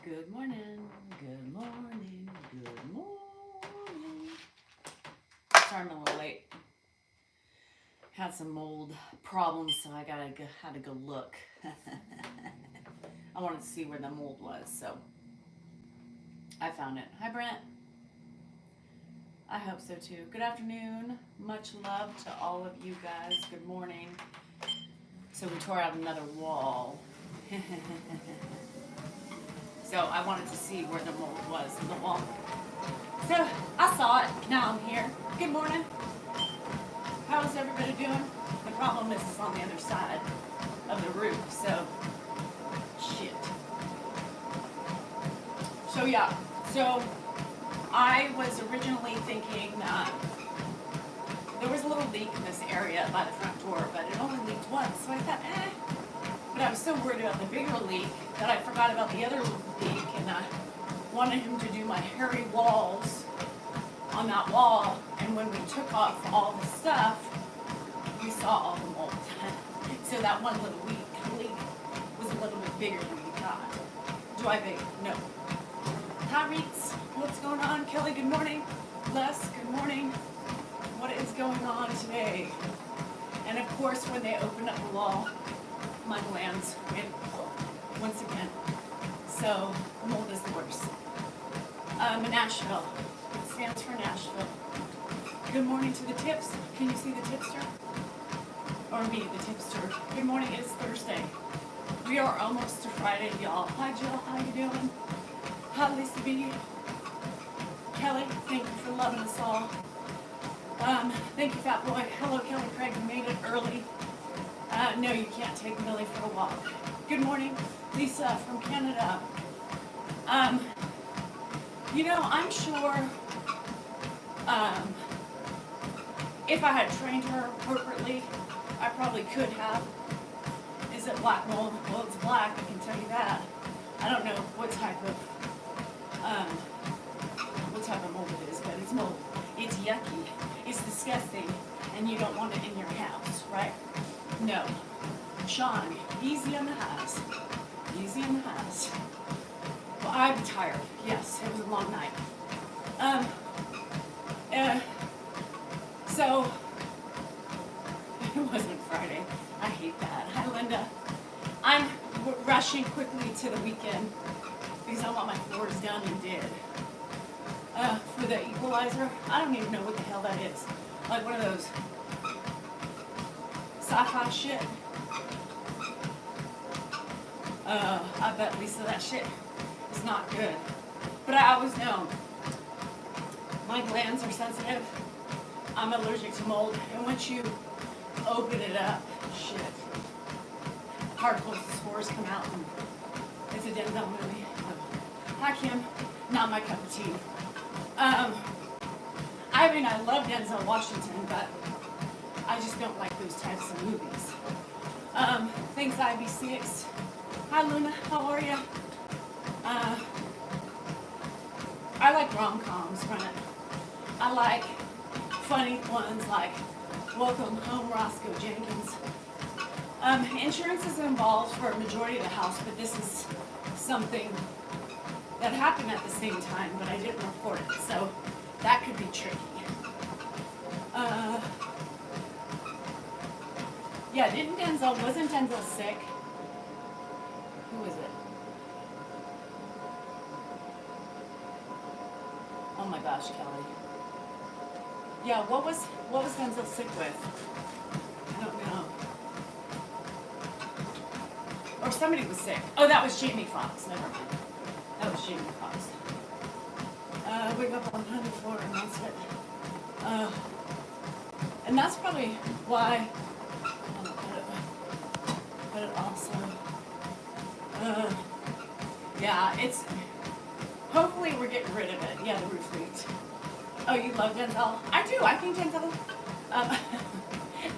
Good morning, good morning, good morning. Starting a little late. Had some mold problems, so had to go look. I wanted to see where the mold was, so I found it. Hi, Brent. I hope so too. Good afternoon. Much love to all of you guys. Good morning. So we tore out another wall. So I wanted to see where the mold was in the wall. So I saw it. Now I'm here. Good morning. How's everybody doing? The problem is it's on the other side of the roof. So shit. So yeah. So I was originally thinking that there was a little leak in this area by the front door, but it only leaked once. So I thought, But I was so worried about the bigger leak that I forgot about the other leak, and I wanted him to do my hairy walls on that wall. And when we took off all the stuff, we saw all the mold. So that one little leak was a little bit bigger than we thought. Do I think? No. Hi, Reeds. What's going on? Kelly, good morning. Les, good morning. What is going on today? And of course, when they opened up the wall, my glands went once again. So mold is the worst. Nashville. It stands for Nashville. Good morning to the tips. Can you see the tipster? Or me, the tipster. Good morning. It's Thursday. We are almost to Friday, y'all. Hi, Jill. How you doing? Hi, Lisa B. Kelly, thank you for loving us all. Thank you, Fat Boy. Hello, Kelly Craig. You made it early. No, you can't take Millie for a walk. Good morning, Lisa from Canada. I'm sure if I had trained her appropriately, I probably could have. Is it black mold? Well, it's black, I can tell you that. I don't know what type of mold it is, but it's mold. It's yucky. It's disgusting, and you don't want it in your house, right? No. Sean, easy on the highs. Easy on the highs. Well, I'm tired. Yes, it was a long night. So, it wasn't Friday. I hate that. Hi, Linda. I'm rushing quickly to the weekend because I want my floors done and did. For the equalizer, I don't even know what the hell that is. Like one of those sci-fi shit. I bet Lisa that shit is not good. But I always know my glands are sensitive. I'm allergic to mold, and once you open it up, shit, particles and spores come out, and it's a Denzel movie. Hi, Kim. Not my cup of tea. I love Denzel Washington, but I just don't like those types of movies. Thanks, IB6. Hi, Luna. How are you? I like rom-coms, right? I like funny ones like Welcome Home, Roscoe Jenkins. Insurance is involved for a majority of the house, but this is something that happened at the same time, but I didn't report it, so that could be tricky. Yeah, wasn't Denzel sick? Who was it? Oh my gosh, Kelly. Yeah, what was Denzel sick with? I don't know. Or somebody was sick. Oh, that was Jamie Foxx. Never mind. That was Jamie Foxx. Wake up on 104 and that's it. And that's probably why. But it also. Yeah, it's. Hopefully we're getting rid of it. Yeah, the roof leaked. Oh, you love Denzel? I do. I think Denzel.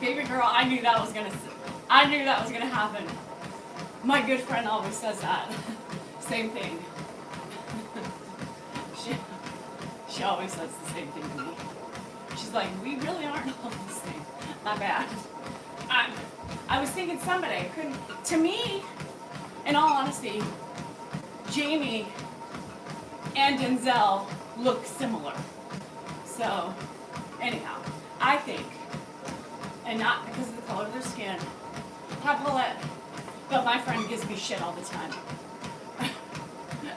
Baby girl, I knew that was gonna happen. My good friend always says that. Same thing. She always says the same thing to me. She's like, we really aren't all the same. My bad. I was thinking somebody couldn't. To me, in all honesty, Jamie and Denzel look similar. So, anyhow, I think, and not because of the color of their skin, have Paulette, but my friend gives me shit all the time.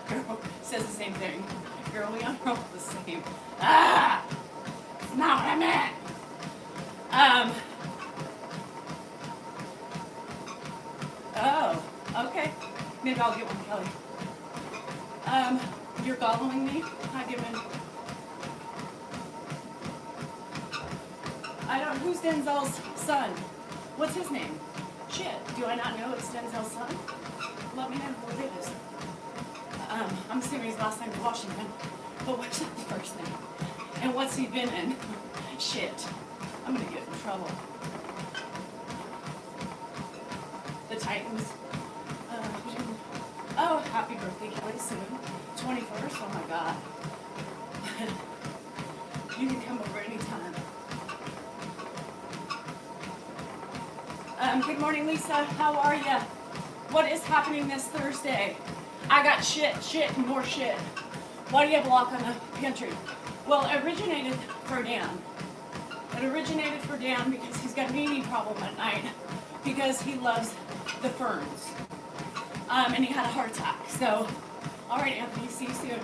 Girl says the same thing. Girl, we are all the same. Ah! That's not what I meant. Oh, okay. Maybe I'll get one, Kelly. You're following me? Hi, Given. I don't, who's Denzel's son? What's his name? Shit, do I not know it's Denzel's son? Let me know who it is. I'm assuming his last name is Washington, but what's his first name? And what's he been in? Shit, I'm gonna get in trouble. The Titans. Oh, happy birthday, Kelly, soon. 21st, oh my God. You can come over anytime. Good morning, Lisa. How are ya? What is happening this Thursday? I got shit, and more shit. Why do you have a lock on the pantry? Well, it originated for Dan. It originated for Dan because he's got a knee problem at night because he loves the ferns. And he had a heart attack. So, all right, Anthony, see you soon.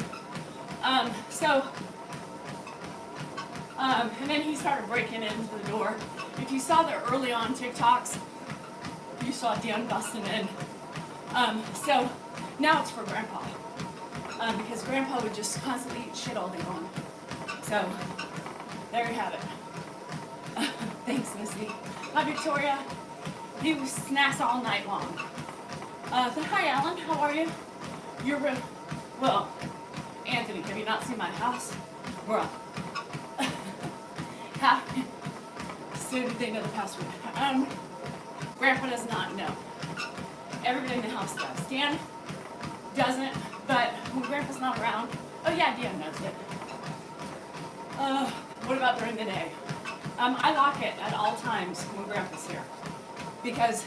And then he started breaking into the door. If you saw the early on TikToks, you saw Dan busting in. So now it's for Grandpa. Because Grandpa would just constantly eat shit all day long. So there you have it. Thanks, Missy. Hi, Victoria. He was snacks all night long. Hi, Alan. How are you? Well, Anthony, have you not seen my house? Bruh. Same thing of the past week. Grandpa does not know. Everybody in the house does. Dan doesn't, but when Grandpa's not around, oh yeah, Dan knows it. What about during the day? I lock it at all times when Grandpa's here because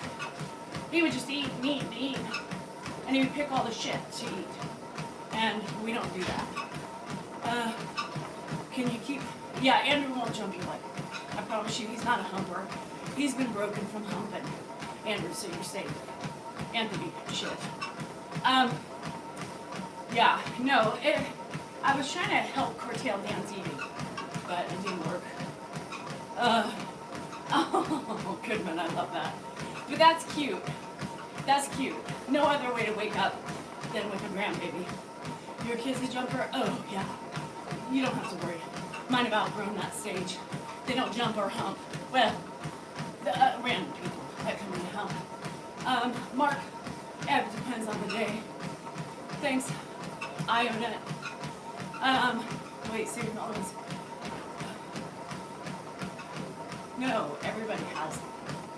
he would just eat and eat and eat, and he would pick all the shit to eat, and we don't do that. Can you keep? Yeah, Andrew won't jump your leg. I promise you, he's not a humper. He's been broken from humping. Andrew, so you're safe. Anthony, shit. Yeah, no, I was trying to help curtail Dan's eating, but it didn't work. Oh, Goodman, I love that. But that's cute. That's cute. No other way to wake up than with a grandbaby. Your kid's a jumper? Oh, yeah. You don't have to worry. Mine have outgrown that stage. They don't jump or hump. Well, the random people that come in to hump. Mark, it depends on the day. Thanks. I own it. Wait, see all this. No, everybody has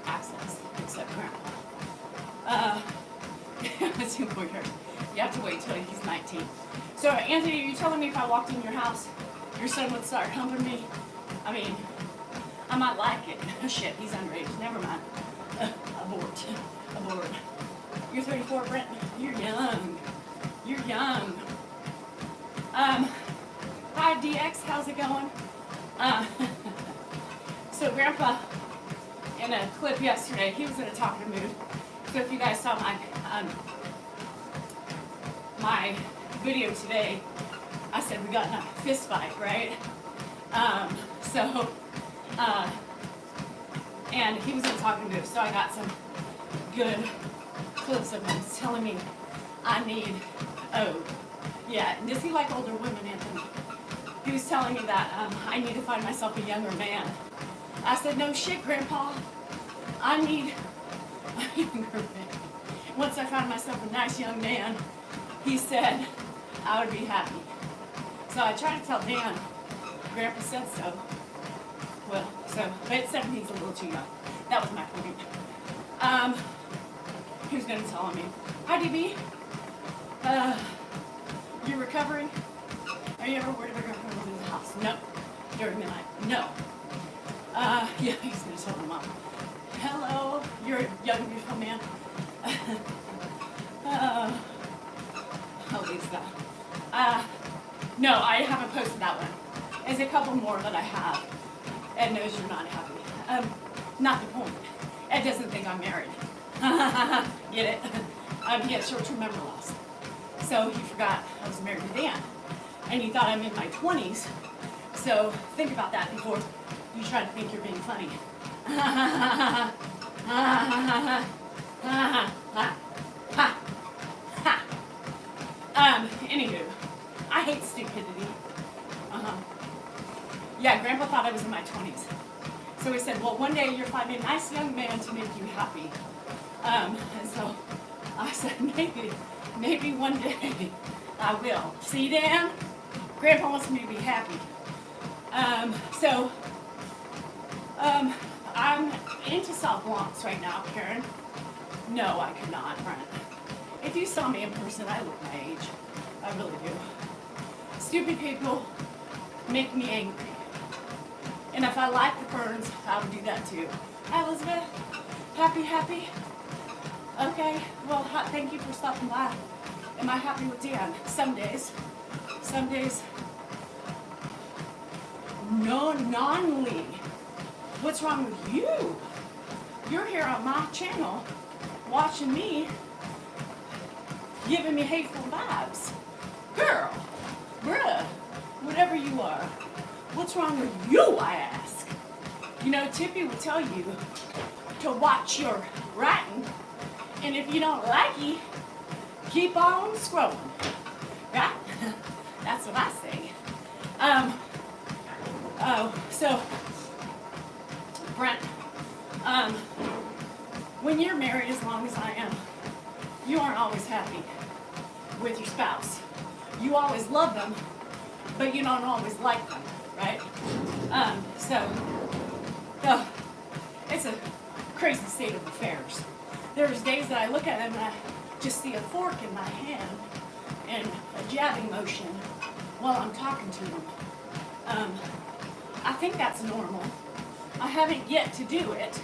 access except Grandpa. It's too weird. You have to wait till he's 19. So, Anthony, are you telling me if I walked in your house, your son would start humping me? I mean, I might like it. Shit, he's underage. Never mind. Abort. You're 34, Brent. You're young. You're young. Hi, DX. How's it going? So, Grandpa, in a clip yesterday, he was in a talking mood. So, if you guys saw my video today, I said we got in a fist fight, right? And he was in a talking mood, so I got some good clips of him telling me I need, does he like older women, Anthony? He was telling me that I need to find myself a younger man. I said, no shit, Grandpa. I need a younger man. Once I found myself a nice young man, he said I would be happy. So I tried to tell Dan. Grandpa said so. Well, but 17's a little too young. That was my point. He was going to tell me, hi, DB. You're recovering? Are you ever worried about your coming to the house? No. During the night? No. Yeah, he's going to tell my mom. Hello, you're a young, beautiful man. Oh, Lisa. No, I haven't posted that one. There's a couple more that I have. Ed knows you're not happy. Not the point. Ed doesn't think I'm married. Get it? He has short-term memory loss. So he forgot I was married to Dan. And he thought I'm in my 20s. So think about that before you try to think you're being funny. Anywho, I hate stupidity. Yeah, Grandpa thought I was in my 20s. So he said, well, one day you'll find a nice young man to make you happy. And so I said, maybe one day I will. See, Dan? Grandpa wants me to be happy. I'm into South Bronx right now, Karen. No, I could not, Brent. If you saw me in person, I look my age. I really do. Stupid people make me angry. And if I like the ferns, I would do that too. Hi, Elizabeth. Happy? Okay, well, thank you for stopping by. Am I happy with Dan? Some days. No, non-Lee. What's wrong with you? You're here on my channel, watching me, giving me hateful vibes. Girl, bruh, whatever you are. What's wrong with you, I ask? You know, Tippy will tell you to watch your writing, and if you don't like it, keep on scrolling, right? That's what I say. So, Brent, when you're married as long as I am, you aren't always happy with your spouse. You always love them, but you don't always like them, right? It's a crazy state of affairs. There's days that I look at them and I just see a fork in my hand and a jabbing motion while I'm talking to them. I think that's normal. I haven't yet to do it,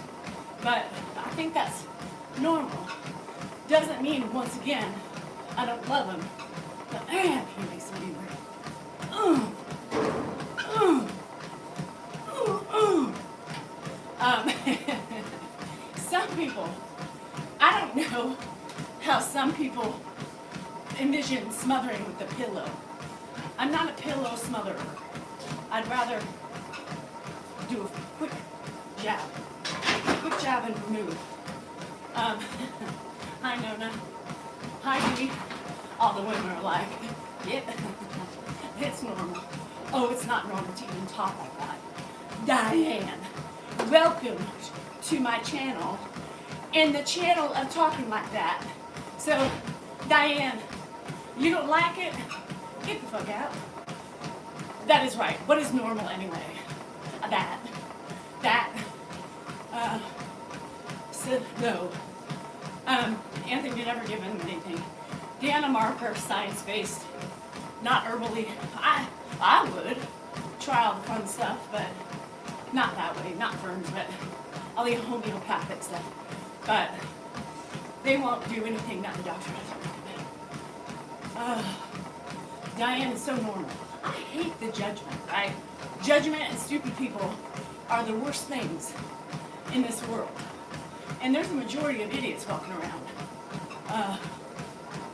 but I think that's normal. Doesn't mean, once again, I don't love him. But man, he makes me angry. Some people, I don't know how some people envision smothering with a pillow. I'm not a pillow smotherer. I'd rather do a quick jab and remove. Hi, Nona. Hi, Dee. All the women are like, yeah, it's normal. Oh, it's not normal to even talk like that. Diane, welcome to my channel and the channel of talking like that. So, Diane, you don't like it? Get the fuck out. That is right. What is normal anyway? No. Anthony never given him anything. Deanna Marker, science-based, not herbally. I would try all the fun stuff, but not that way. Not ferns, but all the homeopathic stuff. But they won't do anything that the doctor doesn't recommend. Diane is so normal. I hate the judgment, right? Judgment and stupid people are the worst things in this world. And there's a majority of idiots walking around.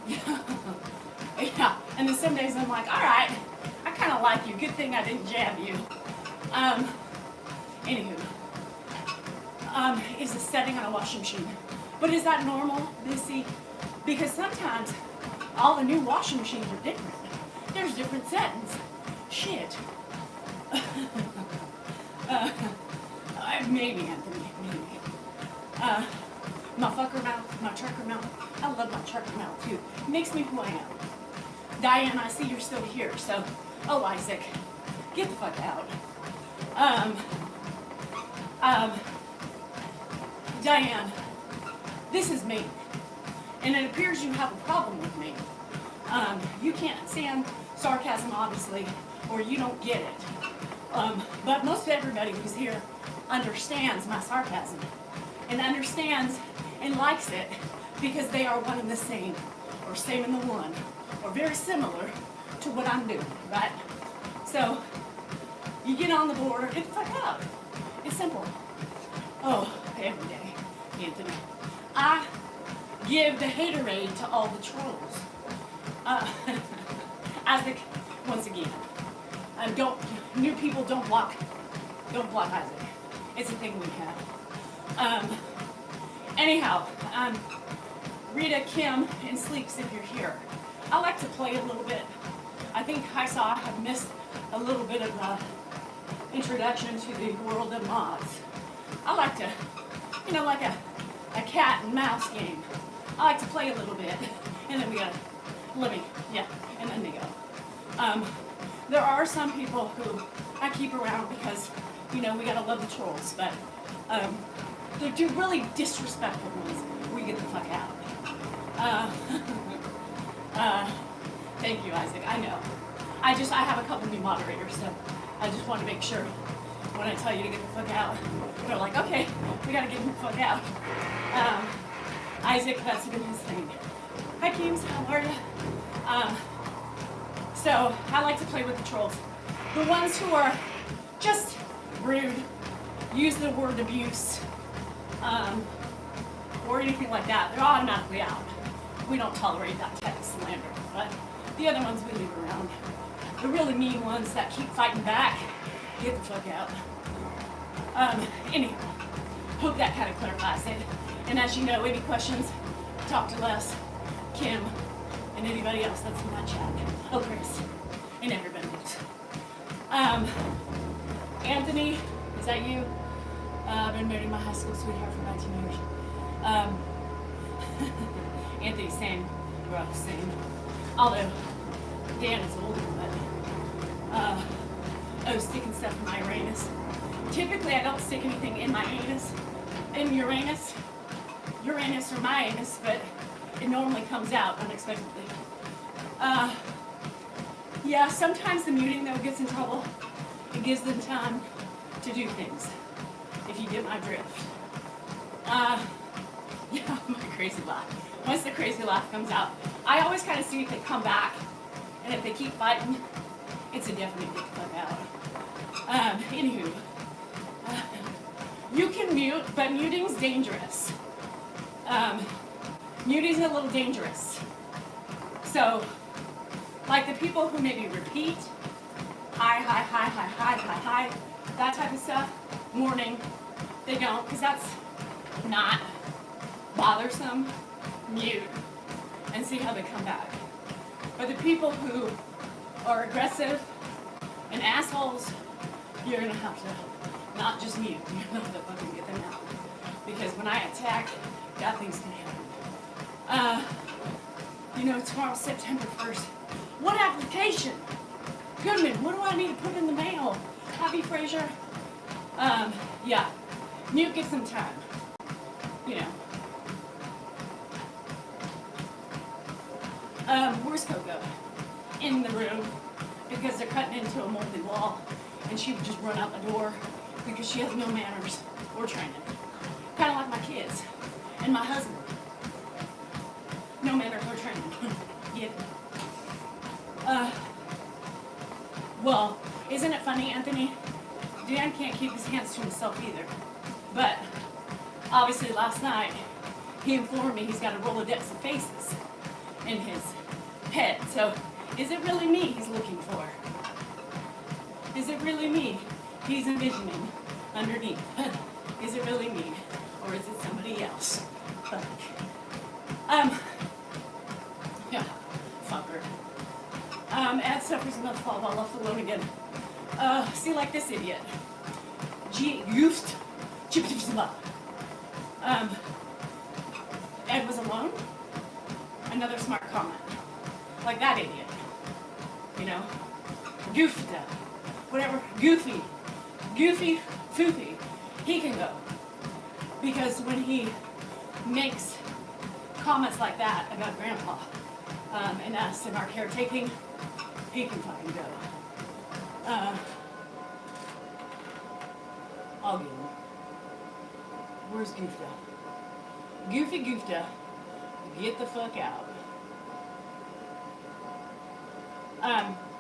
Yeah. And then some days I'm like, all right, I kind of like you. Good thing I didn't jab you. Anywho, is the setting on a washing machine. But is that normal, Missy? Because sometimes all the new washing machines are different. There's different settings. Shit. Maybe, Anthony, maybe. My fucker mouth, my trucker mouth. I love my trucker mouth too. It makes me who I am. Diane, I see you're still here, so, oh, Isaac, get the fuck out. Diane, this is me. And it appears you have a problem with me. You can't stand sarcasm, obviously, or you don't get it. But most everybody who's here understands my sarcasm and understands and likes it because they are one and the same, or same in the one, or very similar to what I'm doing, right? So you get on the board or get the fuck out. It's simple. Oh, every day, Anthony. I give the haterade to all the trolls. Isaac, once again, new people don't block Isaac. It's a thing we have. Anyhow, Rita, Kim, and Sleeps, if you're here, I like to play a little bit. I think I have missed a little bit of introduction to the world of mods. I like to, like a cat and mouse game. I like to play a little bit, and then we gotta, and then they go. There are some people who I keep around because, we gotta love the trolls, but they're really disrespectful ones. We get the fuck out. Thank you, Isaac. I know. I have a couple new moderators, so I just want to make sure when I tell you to get the fuck out, they're like, okay, we gotta get the fuck out. Isaac, that's been his thing. Hi, Keems, how are you? So I like to play with the trolls. The ones who are just rude, use the word abuse, or anything like that, they're automatically out. We don't tolerate that type of slander, but the other ones we leave around. The really mean ones that keep fighting back, get the fuck out. Anyhow, hope that kind of clarifies it. And as you know, any questions, talk to Les, Kim, and anybody else that's in that chat. Oh, Chris, and everybody else. Anthony, is that you? I've been married to my high school sweetheart for 19 years. Anthony, same. We're all the same. Although, Dan is older, but, sticking stuff in my Uranus. Typically, I don't stick anything in my Uranus or my anus, but it normally comes out unexpectedly. Yeah, sometimes the muting, though, gets in trouble. It gives them time to do things, if you get my drift. Yeah, my crazy laugh. Once the crazy laugh comes out, I always kind of see if they come back, and if they keep fighting, it's a definite get the fuck out. Anywho, you can mute, but muting's dangerous. Muting's a little dangerous. So, like the people who maybe repeat, hi, that type of stuff, morning, they don't, because that's not bothersome, mute, and see how they come back. But the people who are aggressive and assholes, you're going to have to not just mute, you're going to have to fucking get them out. Because when I attack, bad things can happen. Tomorrow's September 1st. What application? Goodman, what do I need to put in the mail? Happy Fraser? Yeah. Mute gets some time. Where's Coco? In the room. Because they're cutting into a moldy wall. And she would just run out the door because she has no manners or training. Kind of like my kids and my husband. No manners or training. Get it? Well, isn't it funny, Anthony? Dan can't keep his hands to himself either. But obviously last night, he informed me he's got a Rolodex of faces in his head. So is it really me he's looking for? Is it really me he's envisioning underneath? Is it really me? Or is it somebody else? Fuck. Yeah, fucker. Ed suffers enough fall while left alone again. See, like this idiot. Ed was alone. Another smart comment. Like that idiot. Goofy. Whatever. Goofy, foofy. He can go. Because when he makes comments like that about Grandpa and us and our caretaking, he can fucking go. I'll get him. Where's Goofta? Goofy Goofta, get the fuck out.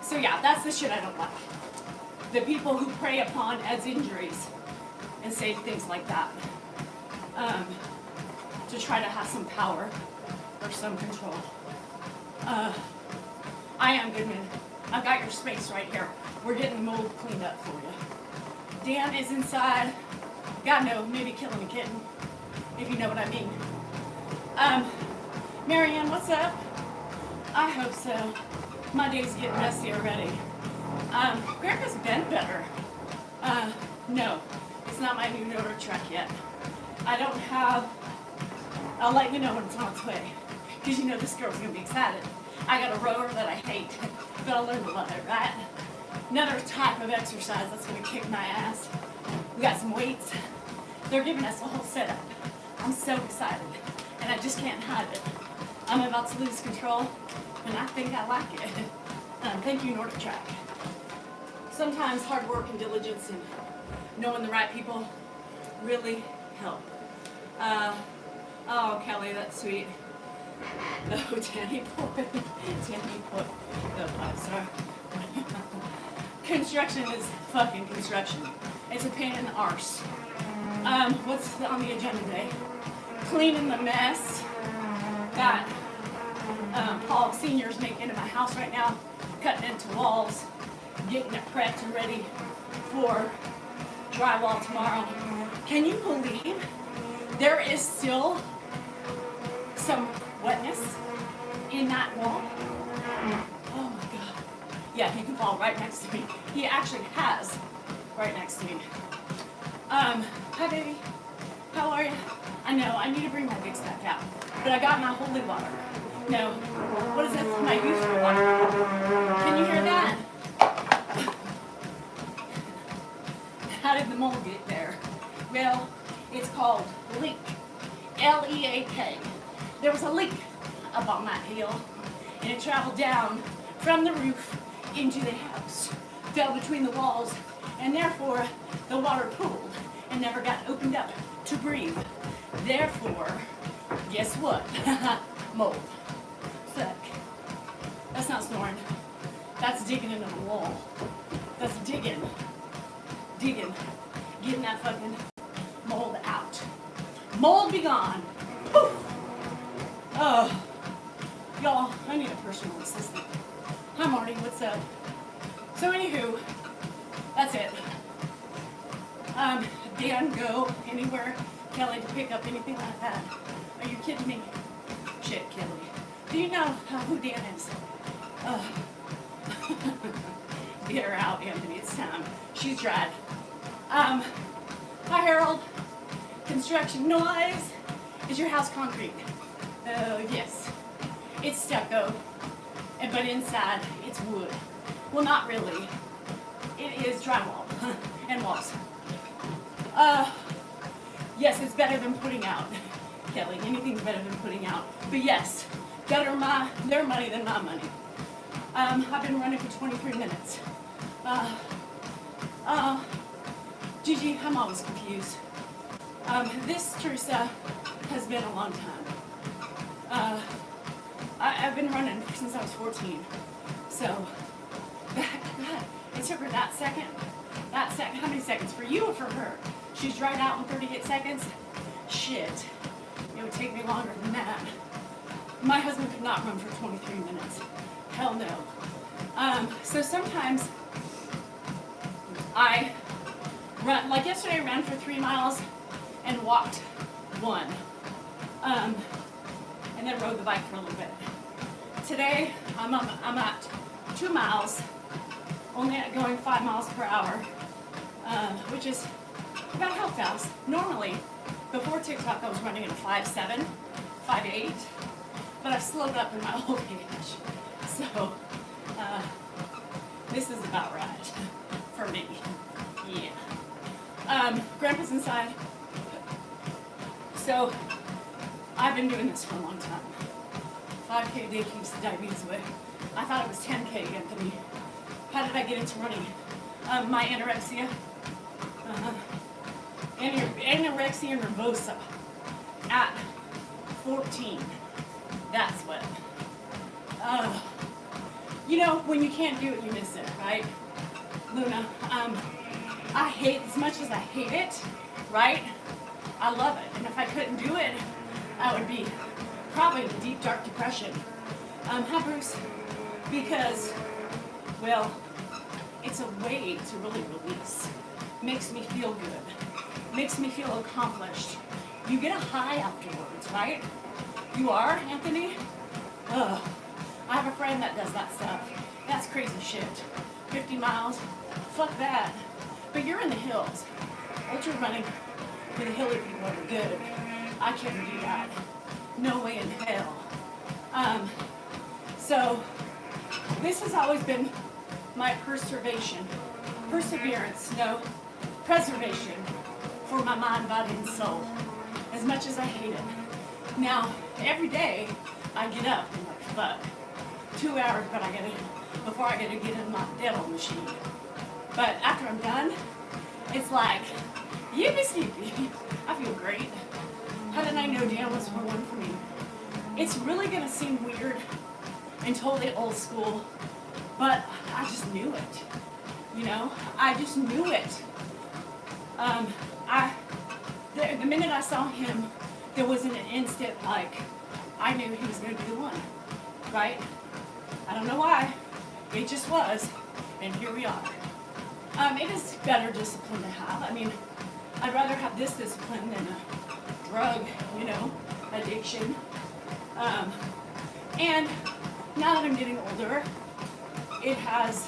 So yeah, that's the shit I don't like. The people who prey upon Ed's injuries and say things like that to try to have some power or some control. I am Goodman. I've got your space right here. We're getting the mold cleaned up for you. Dan is inside. God no, maybe killing a kitten, if you know what I mean. Marianne, what's up? I hope so. My day's getting messy already. Grandpa's been better. No, it's not my new motor truck yet. I don't have, I'll let you know when it's on its way. Because you know this girl's gonna be excited. I got a rower that I hate, but I'll learn to love it, right? Another type of exercise that's gonna kick my ass. We got some weights. They're giving us a whole setup. I'm so excited, and I just can't hide it. I'm about to lose control, and I think I like it. Thank you, Nordic Track. Sometimes hard work and diligence and knowing the right people really help. Oh, Kelly, that's sweet. Oh, Danny boy. Danny boy. Oh, I'm sorry. Construction is fucking construction. It's a pain in the arse. What's on the agenda today? Cleaning the mess that Paul Senior's making in my house right now, cutting into walls, getting it prepped and ready for drywall tomorrow. Can you believe there is still some wetness in that wall? Oh my God. Yeah, he can fall right next to me. He actually has right next to me. Hi baby, how are you? I know, I need to bring my Vicks back out, but I got my holy water. No, what is it? My youthful water. Can you hear that? How did the mold get there? Well, it's called leak. L-E-A-K. There was a leak up on that hill, and it traveled down from the roof into the house, fell between the walls, and therefore the water pooled and never got opened up to breathe. Therefore, guess what? Mold. Fuck. That's not snoring. That's digging into the wall. That's digging. Getting that fucking mold out. Mold be gone. Whew. Oh, y'all, I need a personal assistant. Hi Marty, what's up? So anywho, that's it. Dan, go anywhere, Kelly, to pick up anything like that. Are you kidding me? Shit, Kelly. Do you know who Dan is? Get her out, Anthony, it's time. She's dried. Hi Harold. Construction noise. Is your house concrete? Yes. It's stucco, but inside it's wood. Well, not really. It is drywall and walls. Yes, it's better than putting out. Kelly, anything's better than putting out. But yes, better their money than my money. I've been running for 23 minutes. Gigi, I'm always confused. This, Teresa, has been a long time. I've been running since I was 14. So, God, it took her that second, how many seconds? For you or for her? She's dried out in 38 seconds? Shit, it would take me longer than that. My husband could not run for 23 minutes. Hell no. So sometimes I run, like yesterday I ran for 3 miles and walked 1. And then rode the bike for a little bit. Today, I'm at 2 miles, only at going 5 miles per hour, which is about how fast. Normally, before TikTok, I was running at a 5.7, 5.8, but I've slowed up in my old age. So, this is about right for me. Yeah. Grandpa's inside. So, I've been doing this for a long time. 5K a day keeps the diabetes away. I thought it was 10K, Anthony. How did I get into running? My anorexia. Anorexia nervosa at 14. That's what. You know, when you can't do it, you miss it, right? Luna, I hate, as much as I hate it, right? I love it. And if I couldn't do it, I would be probably in a deep, dark depression. Hi, Bruce. Because, well, it's a way to really release. Makes me feel good. Makes me feel accomplished. You get a high afterwards, right? You are, Anthony? Ugh. I have a friend that does that stuff. That's crazy shit. 50 miles, fuck that. But you're in the hills. Ultra running for the hilly people are good. I couldn't do that. No way in hell. So this has always been my perseverance, preservation for my mind, body, and soul. As much as I hate it. Now, every day I get up and like, fuck. 2 hours, but before I gotta get in my devil machine. But after I'm done, it's like, yippee-skippy. I feel great. How did I know Dan was the one for me? It's really gonna seem weird and totally old school, but I just knew it. You know, I just knew it. The minute I saw him, there wasn't an instant like, I knew he was gonna be the one, right? I don't know why, it just was, and here we are. It is better discipline to have. I mean, I'd rather have this discipline than a drug, you know, addiction. And now that I'm getting older, it has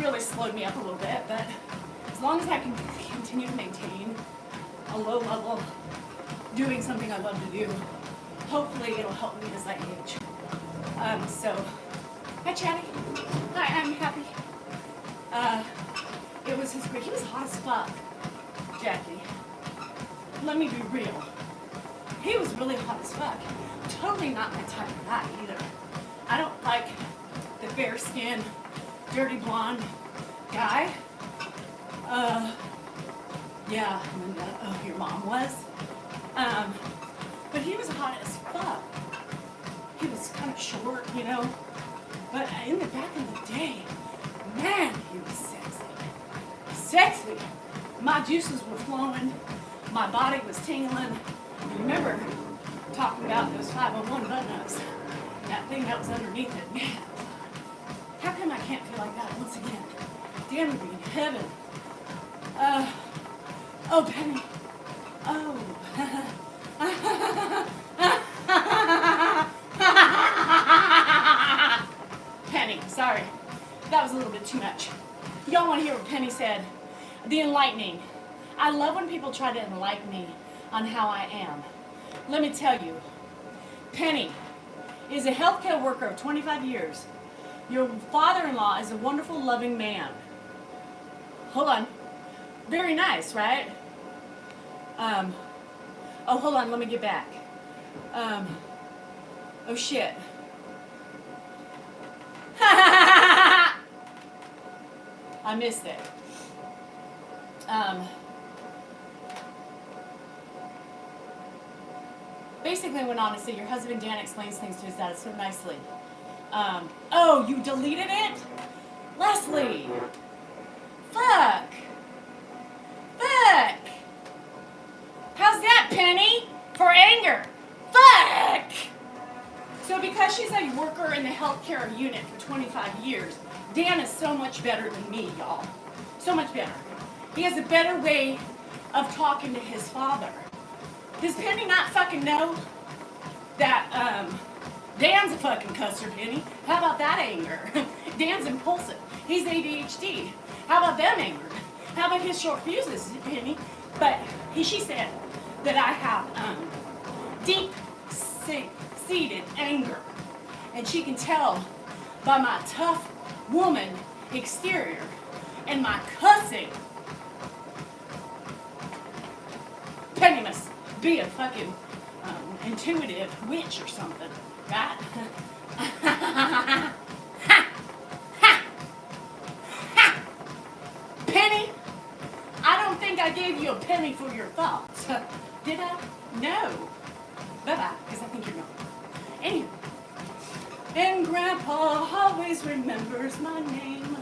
really slowed me up a little bit, but as long as I can continue to maintain a low level, doing something I love to do, hopefully it'll help me as I age. So, hi Chatty. Hi, I'm happy. It was his great, he was hot as fuck, Jackie. Let me be real. He was really hot as fuck. Totally not my type of guy either. I don't like the fair skin, dirty blonde guy. Yeah, and your mom was. But he was hot as fuck. He was kind of short, you know. But in the back of the day, man, he was sexy. Sexy. My juices were flowing. My body was tingling. Remember talking about those 501 button-ups. That thing that was underneath it. Man, how come I can't feel like that once again? Dan would be in heaven. Oh, Penny. Oh. Penny, sorry. That was a little bit too much. Y'all want to hear what Penny said? The enlightening. I love when people try to enlighten me on how I am. Let me tell you, Penny is a healthcare worker of 25 years. Your father-in-law is a wonderful, loving man. Hold on. Very nice, right? Oh, hold on, let me get back. Oh shit. I missed it. Basically went on to say your husband Dan explains things to his dad so nicely. Oh, you deleted it? Leslie! Fuck! Fuck! How's that, Penny? For anger? Fuck! So because she's a worker in the healthcare unit for 25 years, Dan is so much better than me, y'all. So much better. He has a better way of talking to his father. Does Penny not fucking know that Dan's a fucking cusser, Penny? How about that anger? Dan's impulsive. He's ADHD. How about them anger? How about his short fuses, Penny? But she said that I have deep-seated anger. And she can tell by my tough woman exterior and my cussing. Penny must be a fucking intuitive witch or something, right? Penny, I don't think I gave you a penny for your thoughts. Did I? No. Bye-bye, because I think you're wrong. Anyway, And Grandpa always remembers my name.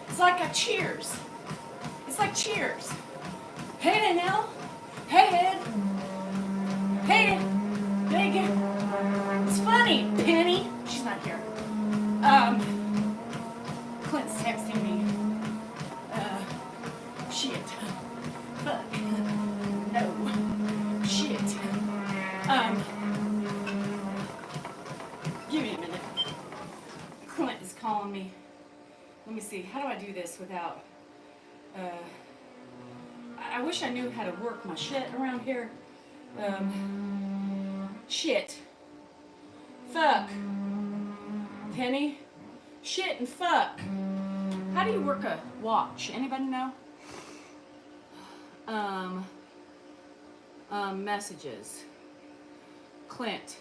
It's like a Cheers. It's like Cheers. Hey, Danielle. Hey, Ed. Hey, Megan. It's funny, Penny. She's not here. Clint's texting me. Shit. Fuck. No. Shit. Give me a minute. Clint is calling me. Let me see. How do I do this without? I wish I knew how to work my shit around here. Shit. Fuck. Penny. Shit and fuck. How do you work a watch? Anybody know? Messages. Clint.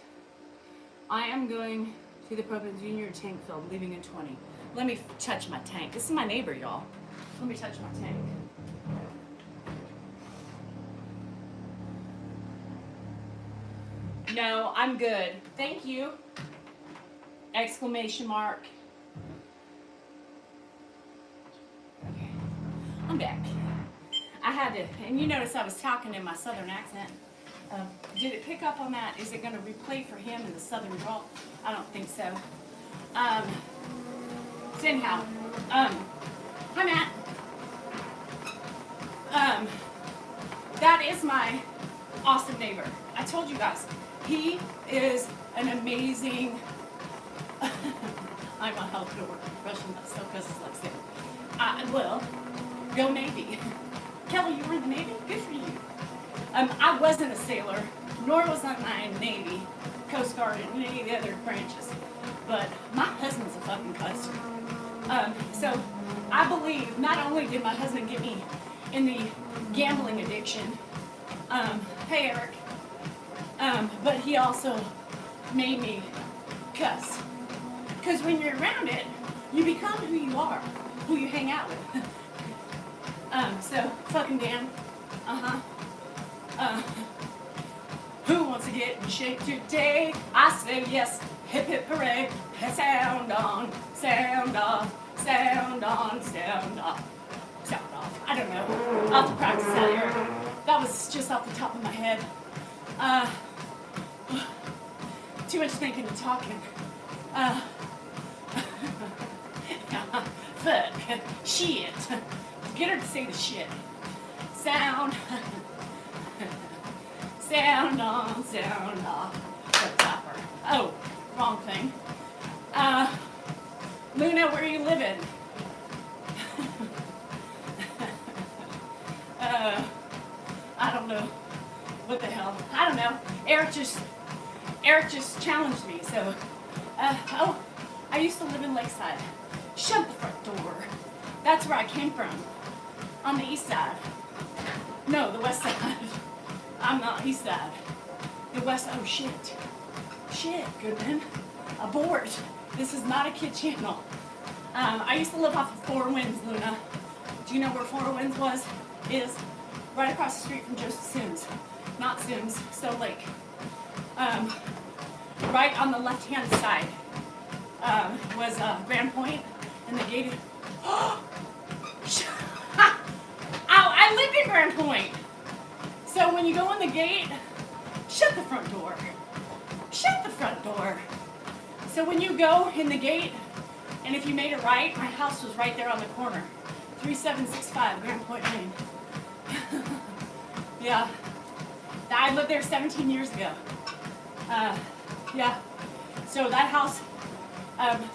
I am going to the Propane Junior tank field, leaving in 20. Let me touch my tank. This is my neighbor, y'all. Let me touch my tank. No, I'm good. Thank you. Exclamation mark. Okay, I'm back. I had to, and you notice I was talking in my southern accent. Did it pick up on that? Is it going to replay for him in the southern drawl? I don't think so. So anyhow, hi Matt. That is my awesome neighbor. I told you guys, he is an amazing. I'm a healthcare worker professional, but still because it's like saying, well, go Navy. Kelly, you were in the Navy? Good for you. I wasn't a sailor, nor was I in the Navy, Coast Guard, and any of the other branches. But my husband's a fucking customer. So I believe not only did my husband get me in the gambling addiction, hey Eric, but he also made me cuss. Because when you're around it, you become who you are, who you hang out with. So fucking Dan, who wants to get in shape today? I say yes, hip hip hooray, sound on, sound off, sound on, sound off, sound off. I don't know, I'll have to practice that here. That was just off the top of my head. Too much thinking and talking. Fuck, shit. Get her to say the shit. Sound. Sound on, sound off. The topper. Oh, wrong thing. Luna, where are you living? I don't know. What the hell? I don't know. Eric just challenged me, so. Oh, I used to live in Lakeside. Shut the front door. That's where I came from. On the east side. No, the west side. I'm not east side. The west, oh shit. Shit, Goodman. Abort. This is not a kid channel. I used to live off of Four Winds, Luna. Do you know where Four Winds is? Right across the street from Joseph Sims. Not Sims, Stowe Lake. Right on the left-hand side was Grand Point, and the gate. Oh, I lived in Grand Point. So when you go in the gate, shut the front door. Shut the front door. So when you go in the gate, and if you made it right, my house was right there on the corner. 3765 Grand Point Lane. Yeah. I lived there 17 years ago. Yeah. So that house,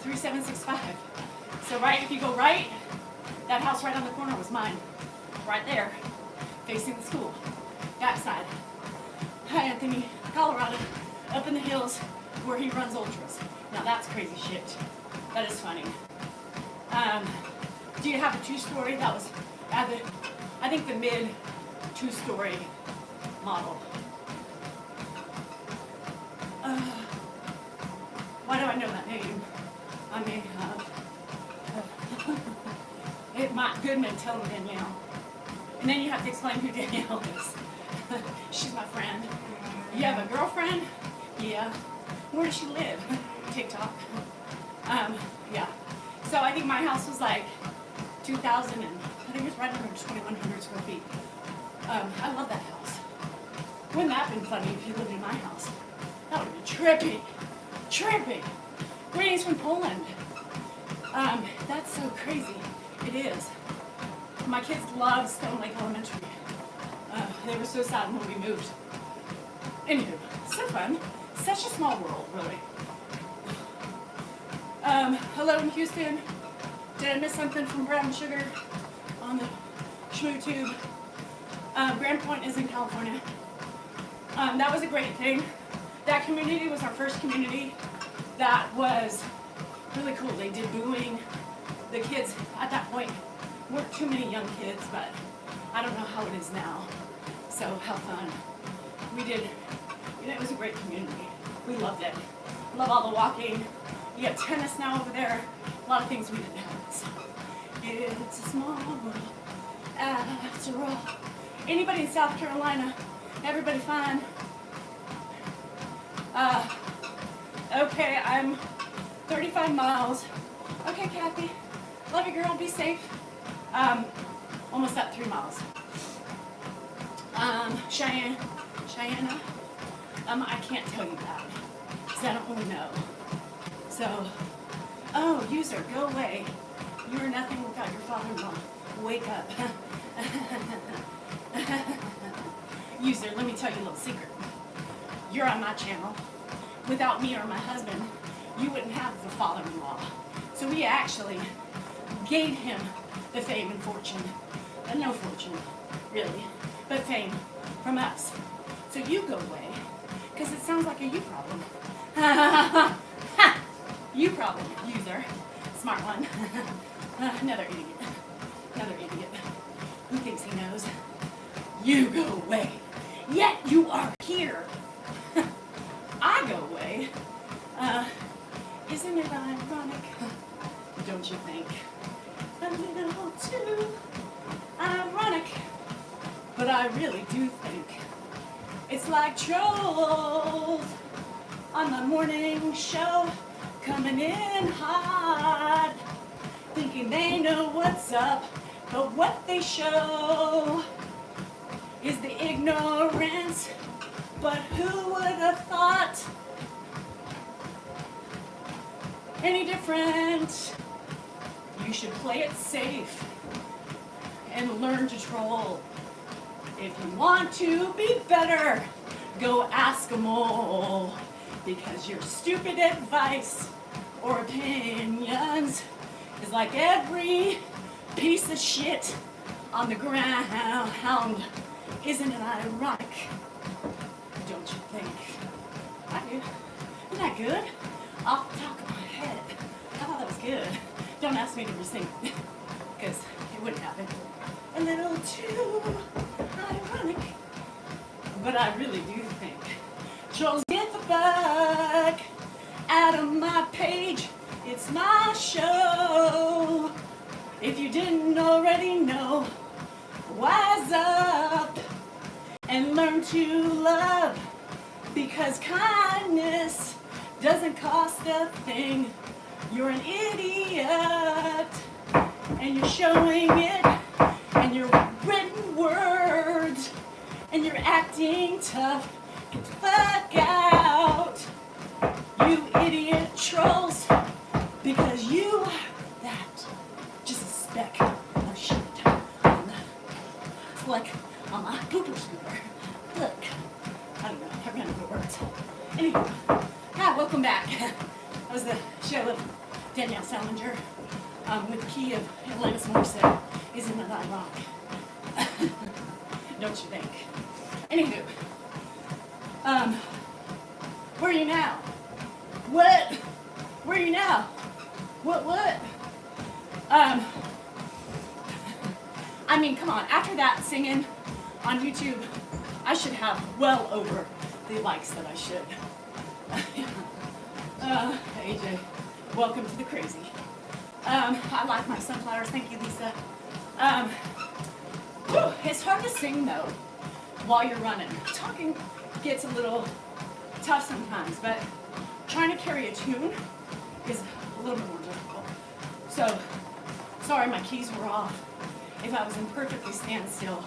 3765. So right, if you go right, that house right on the corner was mine. Right there, facing the school. That side. Hi, Anthony, Colorado, up in the hills where he runs ultras. Now that's crazy shit. That is funny. Do you have a two-story? That was, I think the mid two-story model. Why do I know that name? I mean, Goodman telling Danielle. And then you have to explain who Danielle is. She's my friend. You have a girlfriend? Yeah. Where does she live? TikTok. Yeah. So I think my house was like 2,000 and I think it was right under 2,100 square feet. I love that house. Wouldn't that have been funny if you lived in my house? That would have been trippy. Trippy. Greetings from Poland. That's so crazy. It is. My kids love Stone Lake Elementary. They were so sad when we moved. Anywho, so fun. Such a small world, really. Hello in Houston. Did I miss something from Brown Sugar on the Schmoo Tube? Grand Point is in California. That was a great thing. That community was our first community that was really cool. They did booing. The kids at that point weren't too many young kids, but I don't know how it is now. So how fun. We did, it was a great community. We loved it. Love all the walking. You have tennis now over there. A lot of things we didn't have. So it's a small world after all. Anybody in South Carolina? Everybody fine? Okay, I'm 35 miles. Okay, Kathy. Love you, girl. Be safe. Almost at 3 miles. Cheyenne. I can't tell you that because I don't really know. So, oh, user, go away. You are nothing without your father-in-law. Wake up. User, let me tell you a little secret. You're on my channel. Without me or my husband, you wouldn't have the father-in-law. So we actually gave him the fame and fortune. No fortune, really, but fame from us. So you go away, because it sounds like a you problem. You problem, user. Smart one. Another idiot. Another idiot. Who thinks he knows? You go away. Yet you are here. I go away. Isn't it ironic? Don't you think? A little too ironic. But I really do think it's like trolls on the morning show, coming in hot, thinking they know what's up, but what they show is the ignorance. But who would have thought any different? You should play it safe and learn to troll. If you want to be better, go ask a mole. Because your stupid advice or opinions is like every piece of shit on the ground. Isn't it ironic? Don't you think? I do. Isn't that good? Off the top of my head. I thought that was good. Don't ask me to resing it, because it wouldn't happen. A little too ironic. But I really do think trolls get the fuck out of my page. It's my show. If you didn't already know, wise up and learn to love, because kindness doesn't cost a thing. You're an idiot and you're showing it in your written words, and you're acting tough. Get the fuck out, you idiot trolls, because you are that, just a speck of shit on the fleck on my pooper scooter. Look, I don't know, I ran out of words. Anyway, hi, welcome back. That was the show of Danielle Salinger with the key of Atlantis Morissette. Isn't it ironic? Don't you think? Anywho, where are you now? What? Where are you now? What? I mean, come on, after that singing on YouTube, I should have well over the likes that I should. AJ, welcome to the crazy. I like my sunflowers, thank you, Lisa. It's hard to sing though while you're running. Talking gets a little tough sometimes, but trying to carry a tune is a little bit more difficult. So, sorry my keys were off. If I was in perfectly standstill